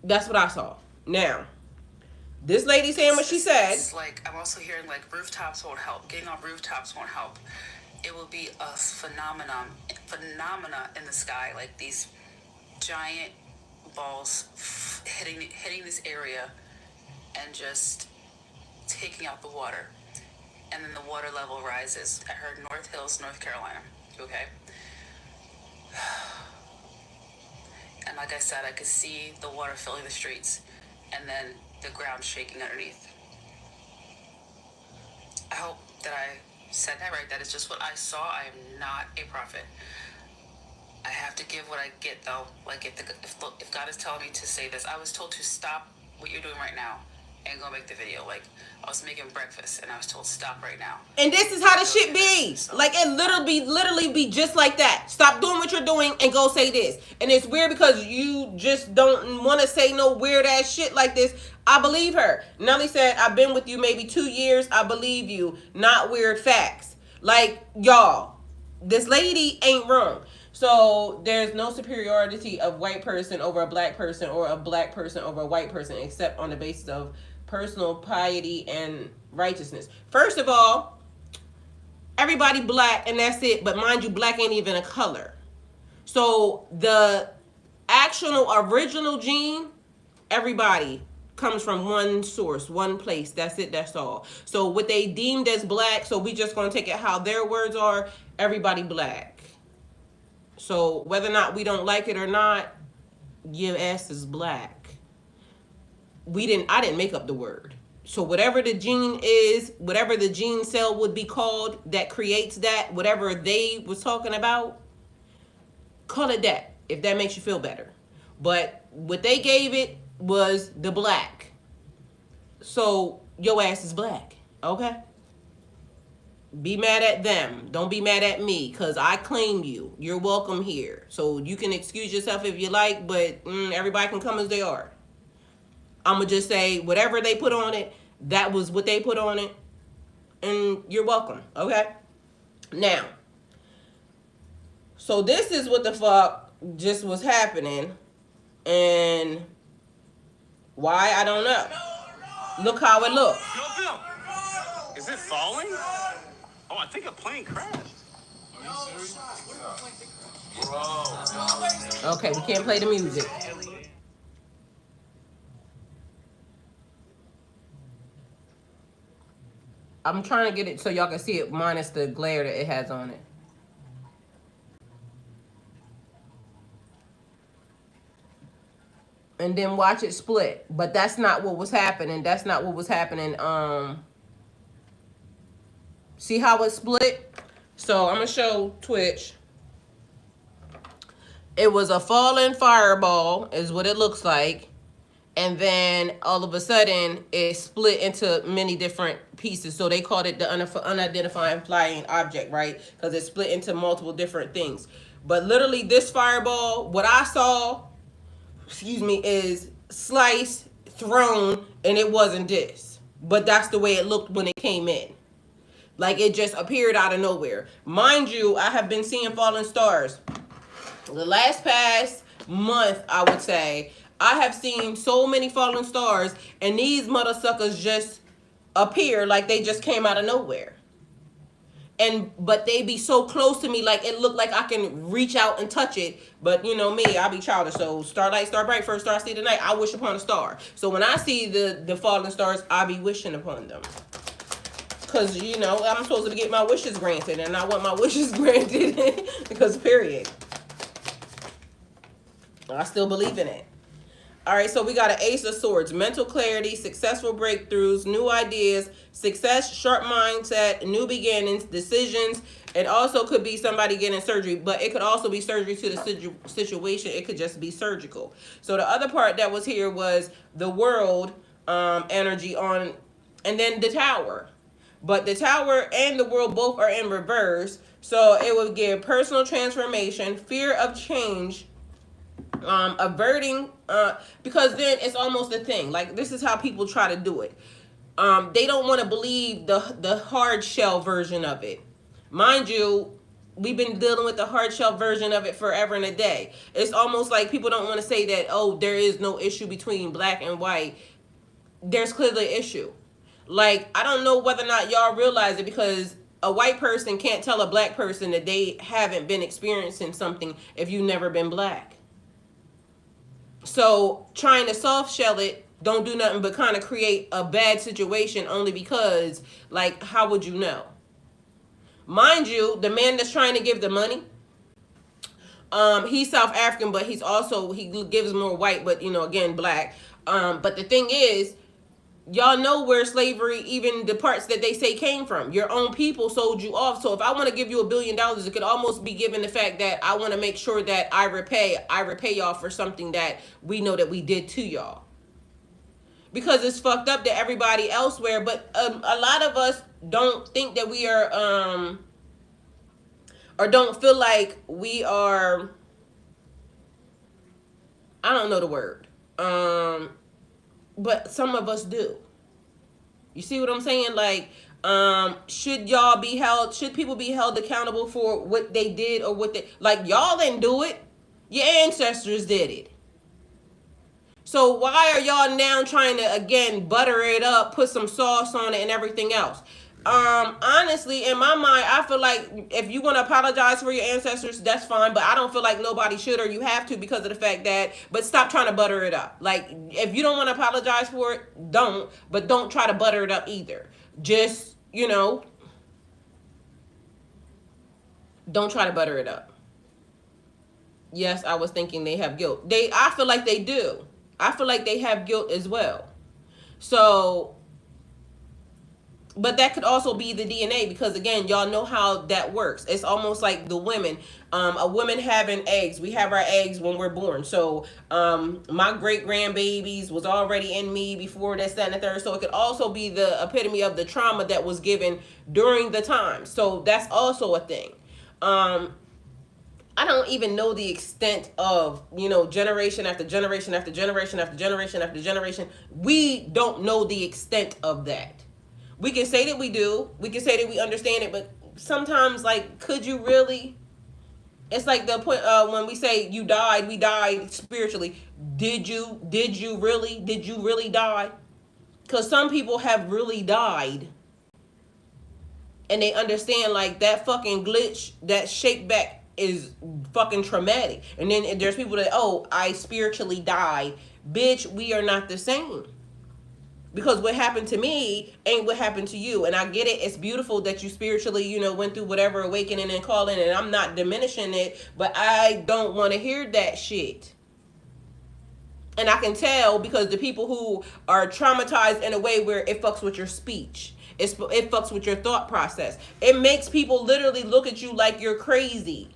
That's what I saw. Now, this lady saying what she said. It's like, I'm also hearing like rooftops won't help. Getting on rooftops won't help. It will be a phenomena in the sky, like these giant balls hitting this area and just taking out the water, and then the water level rises. I heard North Hills, North Carolina. Okay. And like I said, I could see the water filling the streets, and then the ground shaking underneath. I hope that I said that right. That is just what I saw. I am not a prophet. I have to give what I get, though. Like, if God is telling me to say this, I was told to stop what you're doing right now and go make the video. Like, I was making breakfast and I was told stop right now. And this is how the shit be. Like, it literally be just like that. Stop doing what you're doing and go say this. And it's weird because you just don't want to say no weird ass shit like this. I believe her. Nelly said, I've been with you maybe 2 years. I believe you. Not weird facts. Like, y'all, this lady ain't wrong. So there's no superiority of white person over a black person or a black person over a white person, except on the basis of personal piety and righteousness. First of all, everybody black and that's it. But mind you, black ain't even a color. So the actual original gene, everybody comes from one source, one place. That's it. That's all. So what they deemed as black, so we just going to take it how their words are, everybody black. So whether or not we don't like it or not, your ass is black. I didn't make up the word. So whatever the gene is, whatever the gene cell would be called that creates that, whatever they was talking about, call it that, if that makes you feel better. But what they gave it was the black. So your ass is black, okay? Be mad at them. Don't be mad at me, because I claim you. You're welcome here. So you can excuse yourself if you like, but everybody can come as they are. I'm going to just say whatever they put on it, that was what they put on it, and you're welcome, okay? Now, so this is what the fuck just was happening, and why, I don't know. Look how it looks. Bill, is it falling? Oh, I think a plane crashed. Are you serious? Bro. Okay, we can't play the music. I'm trying to get it so y'all can see it minus the glare that it has on it. And then watch it split. But that's not what was happening. That's not what was happening. See how it split? So I'm going to show Twitch. It was a falling fireball is what it looks like. And then all of a sudden it split into many different pieces. So they called it the unidentified flying object, right? Because it split into multiple different things. But literally this fireball, what I saw, is sliced, thrown, and it wasn't this. But that's the way it looked when it came in. Like it just appeared out of nowhere. Mind you, I have been seeing falling stars. The past month, I would say, I have seen so many falling stars, and these mother suckers just appear like they just came out of nowhere. But they be so close to me, like it looked like I can reach out and touch it. But you know me, I be childish. So starlight, star bright, first star see the night. I wish upon a star. So when I see the falling stars, I be wishing upon them. Because, you know, I'm supposed to get my wishes granted, and I want my wishes granted because period. I still believe in it. All right, so we got an Ace of Swords, mental clarity, successful breakthroughs, new ideas, success, sharp mindset, new beginnings, decisions. It also could be somebody getting surgery, but it could also be surgery to the situation. It could just be surgical. So the other part that was here was the world energy on, and then the tower. But the tower and the world both are in reverse. So it would give personal transformation, fear of change, averting, because then it's almost a thing. Like this is how people try to do it. They don't want to believe the hard shell version of it. Mind you, we've been dealing with the hard shell version of it forever and a day. It's almost like people don't want to say that, oh, there is no issue between black and white. There's clearly an issue. Like, I don't know whether or not y'all realize it, because a white person can't tell a black person that they haven't been experiencing something if you've never been black. So trying to soft shell it don't do nothing but kind of create a bad situation, only because, like, how would you know? Mind you, the man that's trying to give the money, he's South African, but he's also, he gives more white, but, you know, again, black. But the thing is, y'all know where slavery, even the parts that they say came from. Your own people sold you off. So if I want to give you $1 billion, it could almost be given the fact that I want to make sure that I repay y'all for something that we know that we did to y'all. Because it's fucked up that everybody elsewhere, but a lot of us don't think that we are, or don't feel like we are, I don't know the word, but some of us do. You see what I'm saying? Like, should people be held accountable for what they did, or what they, like, y'all didn't do it. Your ancestors did it. So why are y'all now trying to, again, butter it up, put some sauce on it and everything else? Honestly, in my mind, I feel like if you want to apologize for your ancestors, that's fine, but I don't feel like nobody should, or you have to, because of the fact that, but stop trying to butter it up. Like, if you don't want to apologize for it, don't, but don't try to butter it up either. Just, you know, don't try to butter it up. Yes, I was thinking they have guilt. I feel like they do. I feel like they have guilt as well. So But that could also be the DNA, because again, y'all know how that works. It's almost like the women, a woman having eggs. We have our eggs when we're born. So my great grandbabies was already in me before that, that, and the third. So it could also be the epitome of the trauma that was given during the time. So that's also a thing. I don't even know the extent of, generation after generation after generation after generation after generation. We don't know the extent of that. We can say that we do. We can say that we understand it, but sometimes, like, could you really? It's like the point when we say you died, we died spiritually. Did you really die? Because some people have really died, and they understand, like, that fucking glitch, that shake back is fucking traumatic. And then there's people that, oh, I spiritually died. Bitch, we are not the same. Because what happened to me ain't what happened to you. And I get it. It's beautiful that you spiritually, went through whatever awakening and calling. And I'm not diminishing it. But I don't want to hear that shit. And I can tell, because the people who are traumatized in a way where it fucks with your speech. It fucks with your thought process. It makes people literally look at you like you're crazy.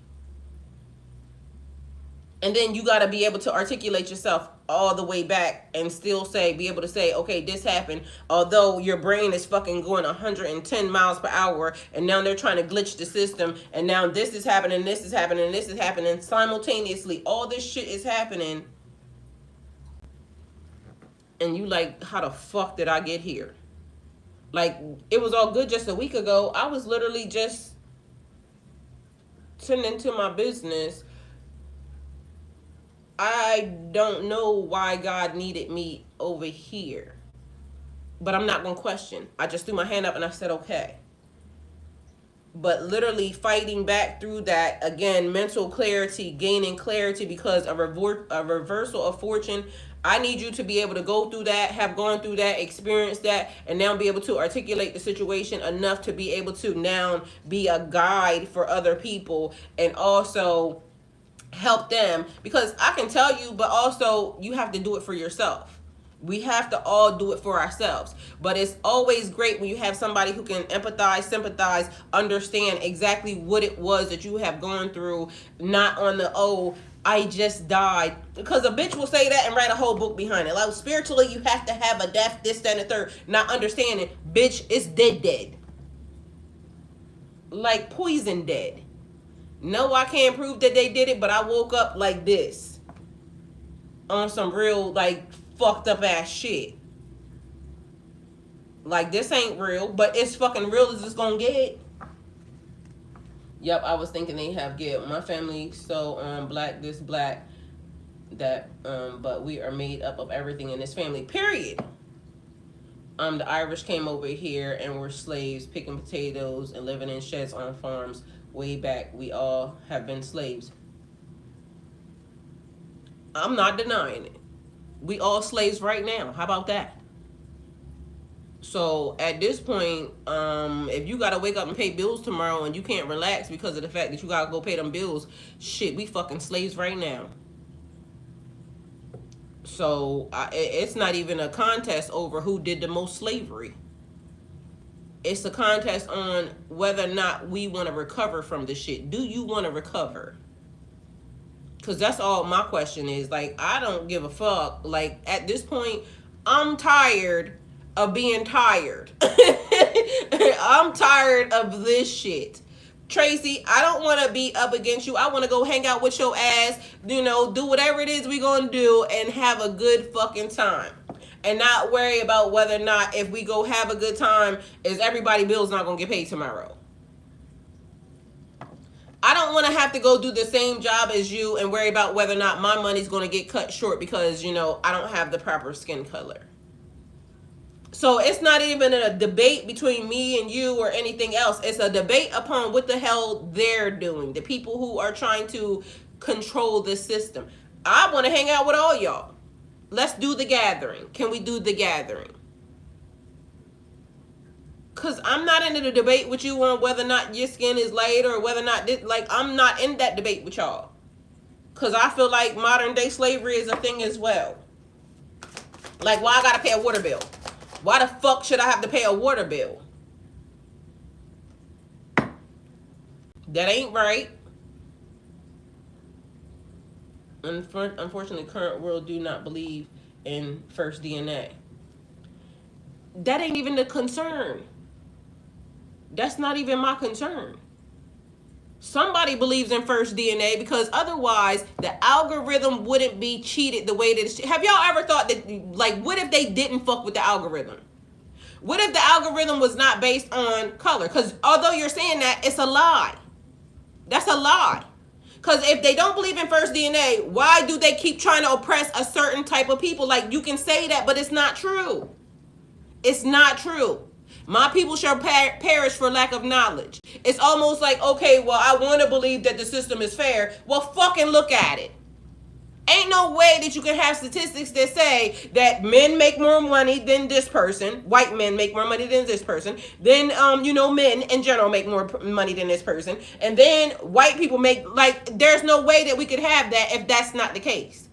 And then you got to be able to articulate yourself all the way back and still be able to say, okay, this happened. Although your brain is fucking going 110 miles per hour, and now they're trying to glitch the system, and now this is happening, this is happening, this is happening simultaneously. All this shit is happening. And you like, how the fuck did I get here? Like, it was all good just a week ago. I was literally just tending to my business. I don't know why God needed me over here. But I'm not going to question. I just threw my hand up and I said, okay. But literally fighting back through that, again, mental clarity, gaining clarity, because a reversal of fortune. I need you to be able to go through that, have gone through that, experience that, and now be able to articulate the situation enough to be able to now be a guide for other people, and also help them. Because I can tell you, but also you have to do it for yourself. We have to all do it for ourselves. But it's always great when you have somebody who can empathize, sympathize, understand exactly what it was that you have gone through, not on the, oh, I just died. Because a bitch will say that and write a whole book behind it. Like, spiritually, you have to have a death, this, that, and the third. Not understanding, bitch, it's dead. Like poison dead. No, I can't prove that they did it, but I woke up like this. On some real, like, fucked up ass shit. Like, this ain't real, but it's fucking real as it's gonna get. Yep, I was thinking they have guilt. My family so black, this black, that but we are made up of everything in this family. Period. The Irish came over here and were slaves, picking potatoes and living in sheds on farms way back. We all have been slaves. I'm not denying it. We all slaves right now. How about that? So at this point, if you gotta wake up and pay bills tomorrow and you can't relax because of the fact that you gotta go pay them bills, shit, we fucking slaves right now. So it's not even a contest over who did the most slavery. It's a contest on whether or not we want to recover from this shit. Do you want to recover? Because that's all my question is. Like, I don't give a fuck. Like, at this point, I'm tired of being tired. I'm tired of this shit. Tracy, I don't want to be up against you. I want to go hang out with your ass, do whatever it is we gonna do and have a good fucking time. And not worry about whether or not, if we go have a good time, is everybody bills not gonna get paid tomorrow. I don't want to have to go do the same job as you and worry about whether or not my money's going to get cut short because, I don't have the proper skin color. So it's not even a debate between me and you or anything else. It's a debate upon what the hell they're doing. The people who are trying to control the system. I want to hang out with all y'all. Let's do the gathering. Can we do the gathering? Because I'm not in the debate with you on whether or not your skin is light or whether or not this, like, I'm not in that debate with y'all. Because I feel like modern day slavery is a thing as well. Like, why I got to pay a water bill? Why the fuck should I have to pay a water bill? That ain't right. Unfortunately, current world do not believe in first DNA. That ain't even the concern. That's not even my concern. Somebody believes in first DNA because otherwise the algorithm wouldn't be cheated the way that it's. Have y'all ever thought that, like, what if they didn't fuck with the algorithm? What if the algorithm was not based on color? Because although you're saying that, it's a lie. That's a lie. Because if they don't believe in first DNA, why do they keep trying to oppress a certain type of people? Like, you can say that, but it's not true. It's not true. My people shall perish for lack of knowledge. It's almost like, okay, well, I want to believe that the system is fair. Well, fucking look at it. Ain't no way that you can have statistics that say that men make more money than this person. White men make more money than this person. Then, men in general make more money than this person. And then white people make, like, there's no way that we could have that if that's not the case.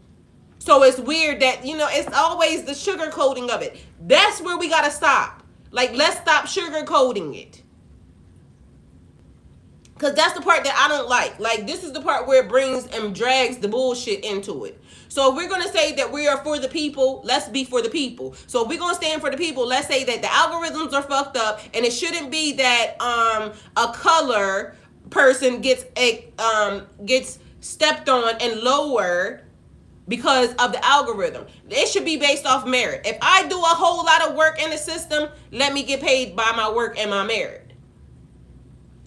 So it's weird that, it's always the sugarcoating of it. That's where we got to stop. Like, let's stop sugarcoating it. Because that's the part that I don't like. Like, this is the part where it brings and drags the bullshit into it. So if we're going to say that we are for the people, let's be for the people. So if we're going to stand for the people, let's say that the algorithms are fucked up, and it shouldn't be that a color person gets stepped on and lowered because of the algorithm. It should be based off merit. If I do a whole lot of work in the system, let me get paid by my work and my merit.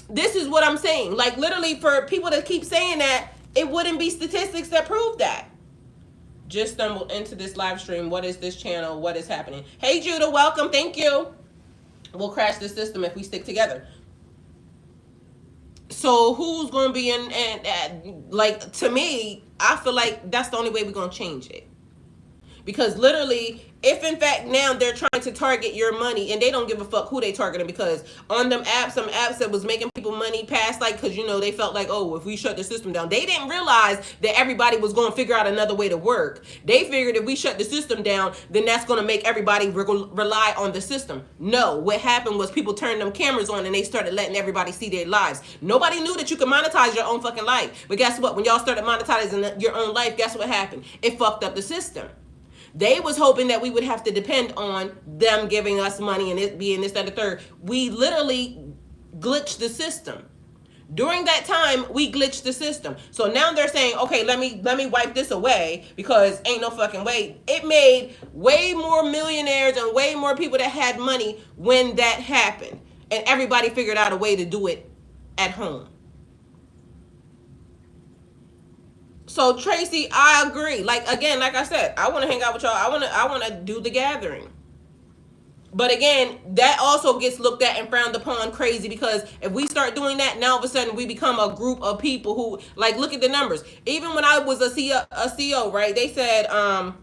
This is what I'm saying. Like, literally, for people to keep saying that, it wouldn't be statistics that prove that. Just stumbled into this live stream. What is this channel? What is happening? Hey, Judah, welcome. Thank you. We'll crash the system if we stick together. So who's going to be in, like, to me, I feel like that's the only way we're going to change it. Because literally, if in fact now they're trying to target your money and they don't give a fuck who they targeting, because on them apps, some apps that was making people money past, like, because, they felt like, oh, if we shut the system down, they didn't realize that everybody was going to figure out another way to work. They figured if we shut the system down, then that's going to make everybody rely on the system. No, what happened was people turned them cameras on and they started letting everybody see their lives. Nobody knew that you could monetize your own fucking life. But guess what? When y'all started monetizing your own life, guess what happened? It fucked up the system. They was hoping that we would have to depend on them giving us money and it being this, that, and the third. We literally glitched the system. During that time, we glitched the system. So now they're saying, okay, let me wipe this away because ain't no fucking way. It made way more millionaires and way more people that had money when that happened. And everybody figured out a way to do it at home. So Tracy, I agree. Like, again, like I said, I want to hang out with y'all. I want to do the gathering. But again, that also gets looked at and frowned upon crazy, because if we start doing that, now all of a sudden we become a group of people who, like, look at the numbers. Even when I was a CEO, right? They said a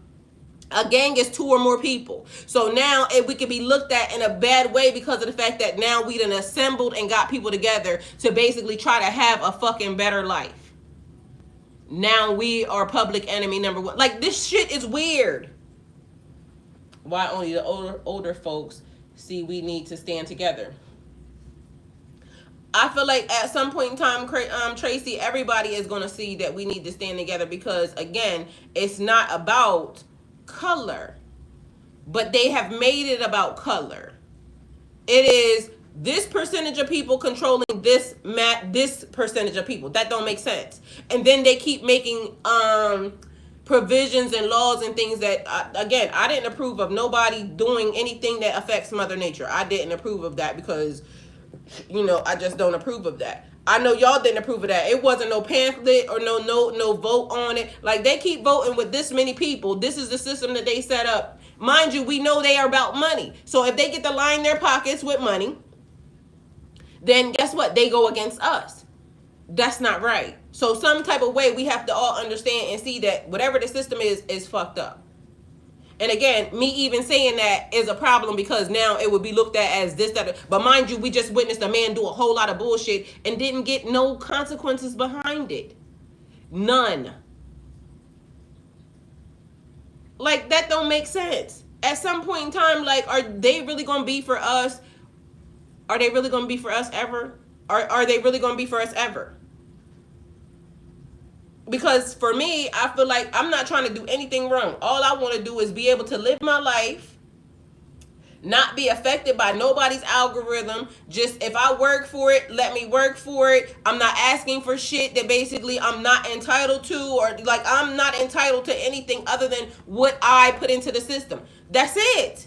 gang is 2 or more people. So now we could be looked at in a bad way because of the fact that now we done assembled and got people together to basically try to have a fucking better life. Now we are public enemy number 1. Like, this shit is weird. Why only the older folks see we need to stand together? I feel like at some point in time, Tracy, everybody is going to see that we need to stand together, because, again, it's not about color. But they have made it about color. It is this percentage of people controlling this percentage of people. That don't make sense. And then they keep making provisions and laws and things that, again, I didn't approve of nobody doing anything that affects Mother Nature. I didn't approve of that because, I just don't approve of that. I know y'all didn't approve of that. It wasn't no pamphlet or no vote on it. Like, they keep voting with this many people. This is the system that they set up. Mind you, we know they are about money. So if they get to line their pockets with money, then guess what? They go against us. That's not right. So some type of way we have to all understand and see that whatever the system is fucked up. And again, me even saying that is a problem, because now it would be looked at as this, that. But mind you, we just witnessed a man do a whole lot of bullshit and didn't get no consequences behind it. None. Like, that don't make sense. At some point in time, like, are they really going to be for us? Are they really going to be for us ever? Are they really going to be for us ever? Because for me, I feel like I'm not trying to do anything wrong. All I want to do is be able to live my life, not be affected by nobody's algorithm. Just if I work for it, let me work for it. I'm not asking for shit that basically I'm not entitled to, or like I'm not entitled to anything other than what I put into the system. That's it.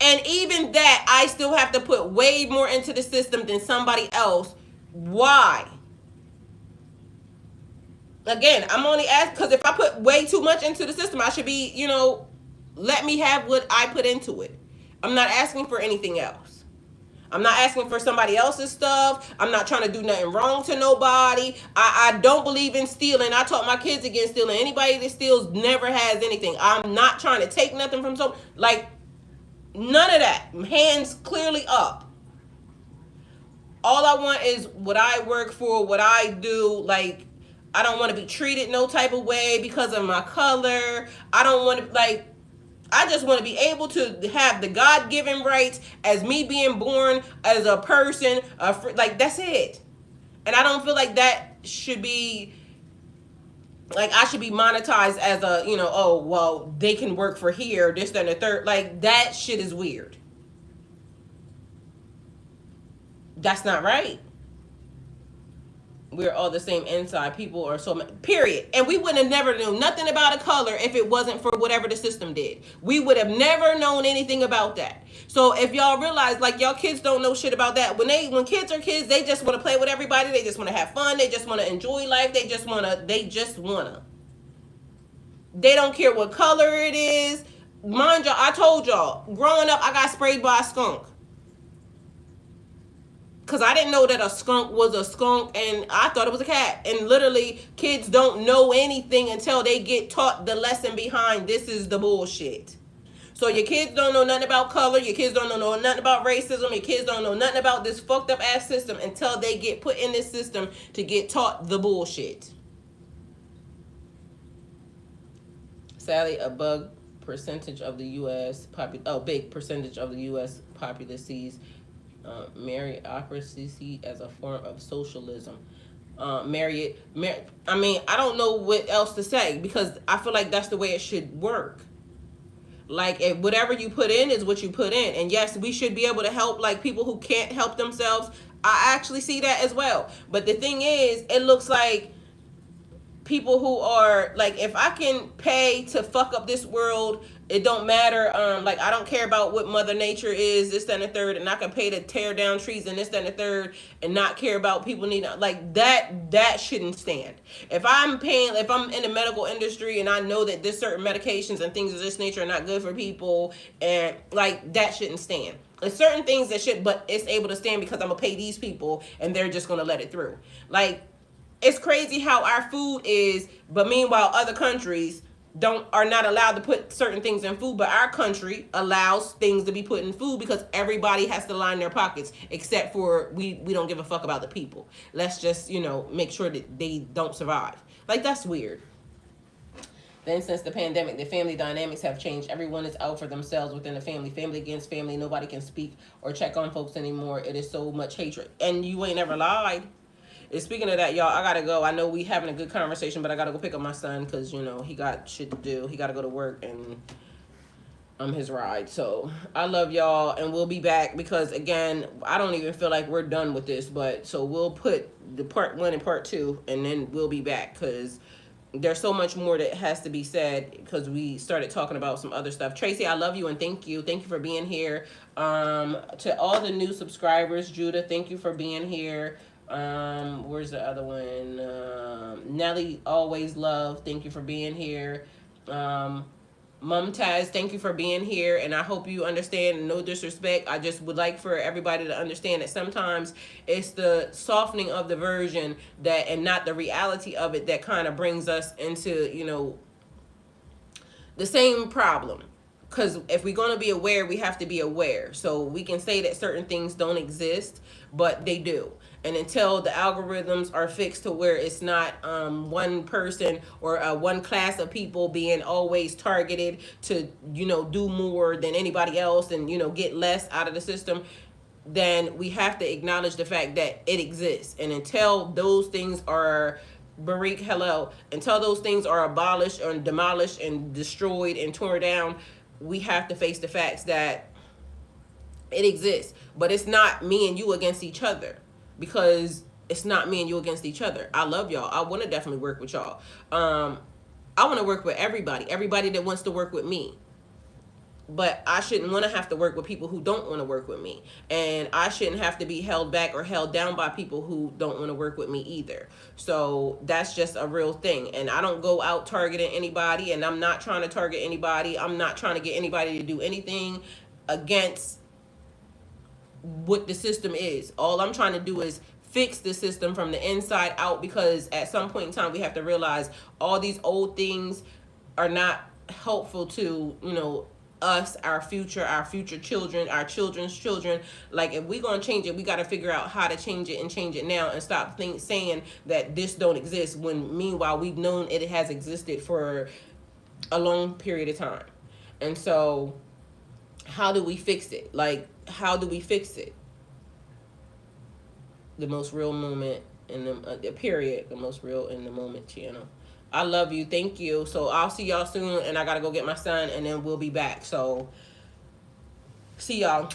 And even that, I still have to put way more into the system than somebody else. Why? Again, I'm only asking because if I put way too much into the system, I should be, let me have what I put into it. I'm not asking for anything else. I'm not asking for somebody else's stuff. I'm not trying to do nothing wrong to nobody. I don't believe in stealing. I taught my kids against stealing. Anybody that steals never has anything. I'm not trying to take nothing from someone. Like, none of that. Hands clearly up. All I want is what I work for, what I do. Like, I don't want to be treated no type of way because of my color. I don't want to, like, I just want to be able to have the God-given rights as me being born as a person. Like, that's it. And I don't feel like that should be, like, I should be monetized as a, oh, well, they can work for here, this, that, and the third. Like, that shit is weird. That's not right. We're all the same inside. People are so, period. And we would have never known nothing about a color if it wasn't for whatever the system did. We would have never known anything about that. So if y'all realize, like, y'all kids don't know shit about that. When kids are kids, they just want to play with everybody. They just want to have fun. They just want to enjoy life. They just want to. They don't care what color it is. Mind y'all, I told y'all, growing up, I got sprayed by a skunk. Because I didn't know that a skunk was a skunk, and I thought it was a cat. And literally, kids don't know anything until they get taught the lesson behind this is the bullshit. So your kids don't know nothing about color. Your kids don't know nothing about racism. Your kids don't know nothing about this fucked up ass system until they get put in this system to get taught the bullshit. Sadly, a big percentage of the U.S. populace sees meritocracy as a form of socialism. I mean, I don't know what else to say because I feel like that's the way it should work. Like, if whatever you put in is what you put in. And yes, we should be able to help, like, people who can't help themselves. I actually see that as well. But the thing is, it looks like people who are, like, if I can pay to fuck up this world, it don't matter. Like, I don't care about what Mother Nature is, this, that, and the third, and I can pay to tear down trees and this, that, and the third, and not care about people needing, like, that shouldn't stand. If I'm in the medical industry and I know that this certain medications and things of this nature are not good for people, and, like, that shouldn't stand. There's certain things that should, but it's able to stand because I'm gonna pay these people and they're just gonna let it through. Like, it's crazy how our food is, but meanwhile other countries are not allowed to put certain things in food, but our country allows things to be put in food because everybody has to line their pockets, except for we don't give a fuck about the people. Let's just, make sure that they don't survive. Like, that's weird. Then since the pandemic, the family dynamics have changed. Everyone is out for themselves within the family. Family against family. Nobody can speak or check on folks anymore. It is so much hatred. And you ain't never lied. And speaking of that, y'all, I gotta go. I know we having a good conversation, but I gotta go pick up my son because, he got shit to do. He gotta go to work and I'm his ride. So I love y'all, and we'll be back because, again, I don't even feel like we're done with this, but so we'll put the part 1 and part 2, and then we'll be back because there's so much more that has to be said because we started talking about some other stuff. Tracy, I love you and thank you. Thank you for being here. To all the new subscribers, Judah, thank you for being here. Where's the other one? Nelly, always love, thank you for being here. Mumtaz, thank you for being here, and I hope you understand, no disrespect, I just would like for everybody to understand that sometimes it's the softening of the version that, and not the reality of it, that kind of brings us into, the same problem. Because if we're going to be aware, we have to be aware. So we can say that certain things don't exist, but they do. And until the algorithms are fixed to where it's not one person or one class of people being always targeted to, do more than anybody else and, get less out of the system, then we have to acknowledge the fact that it exists. And until those things are Barik Hillel, until those things are abolished or demolished and destroyed and torn down, we have to face the facts that it exists. But it's not me and you against each other, because it's not me and you against each other. I love y'all. I want to definitely work with y'all. I want to work with everybody that wants to work with me. But I shouldn't want to have to work with people who don't want to work with me. And I shouldn't have to be held back or held down by people who don't want to work with me either. So that's just a real thing. And I don't go out targeting anybody, and I'm not trying to target anybody. I'm not trying to get anybody to do anything against what the system is. All I'm trying to do is fix the system from the inside out, because at some point in time we have to realize all these old things are not helpful to, you know, us, our future children, our children's children. Like, if we're going to change it, we got to figure out how to change it, and change it now, and stop saying that this don't exist, when meanwhile we've known it has existed for a long period of time. And so how do we fix it? Like, how do we fix it? The most real moment in the period, the most real in the moment channel. I love you. Thank you. So I'll see y'all soon, and I gotta go get my son, and then we'll be back. So see y'all.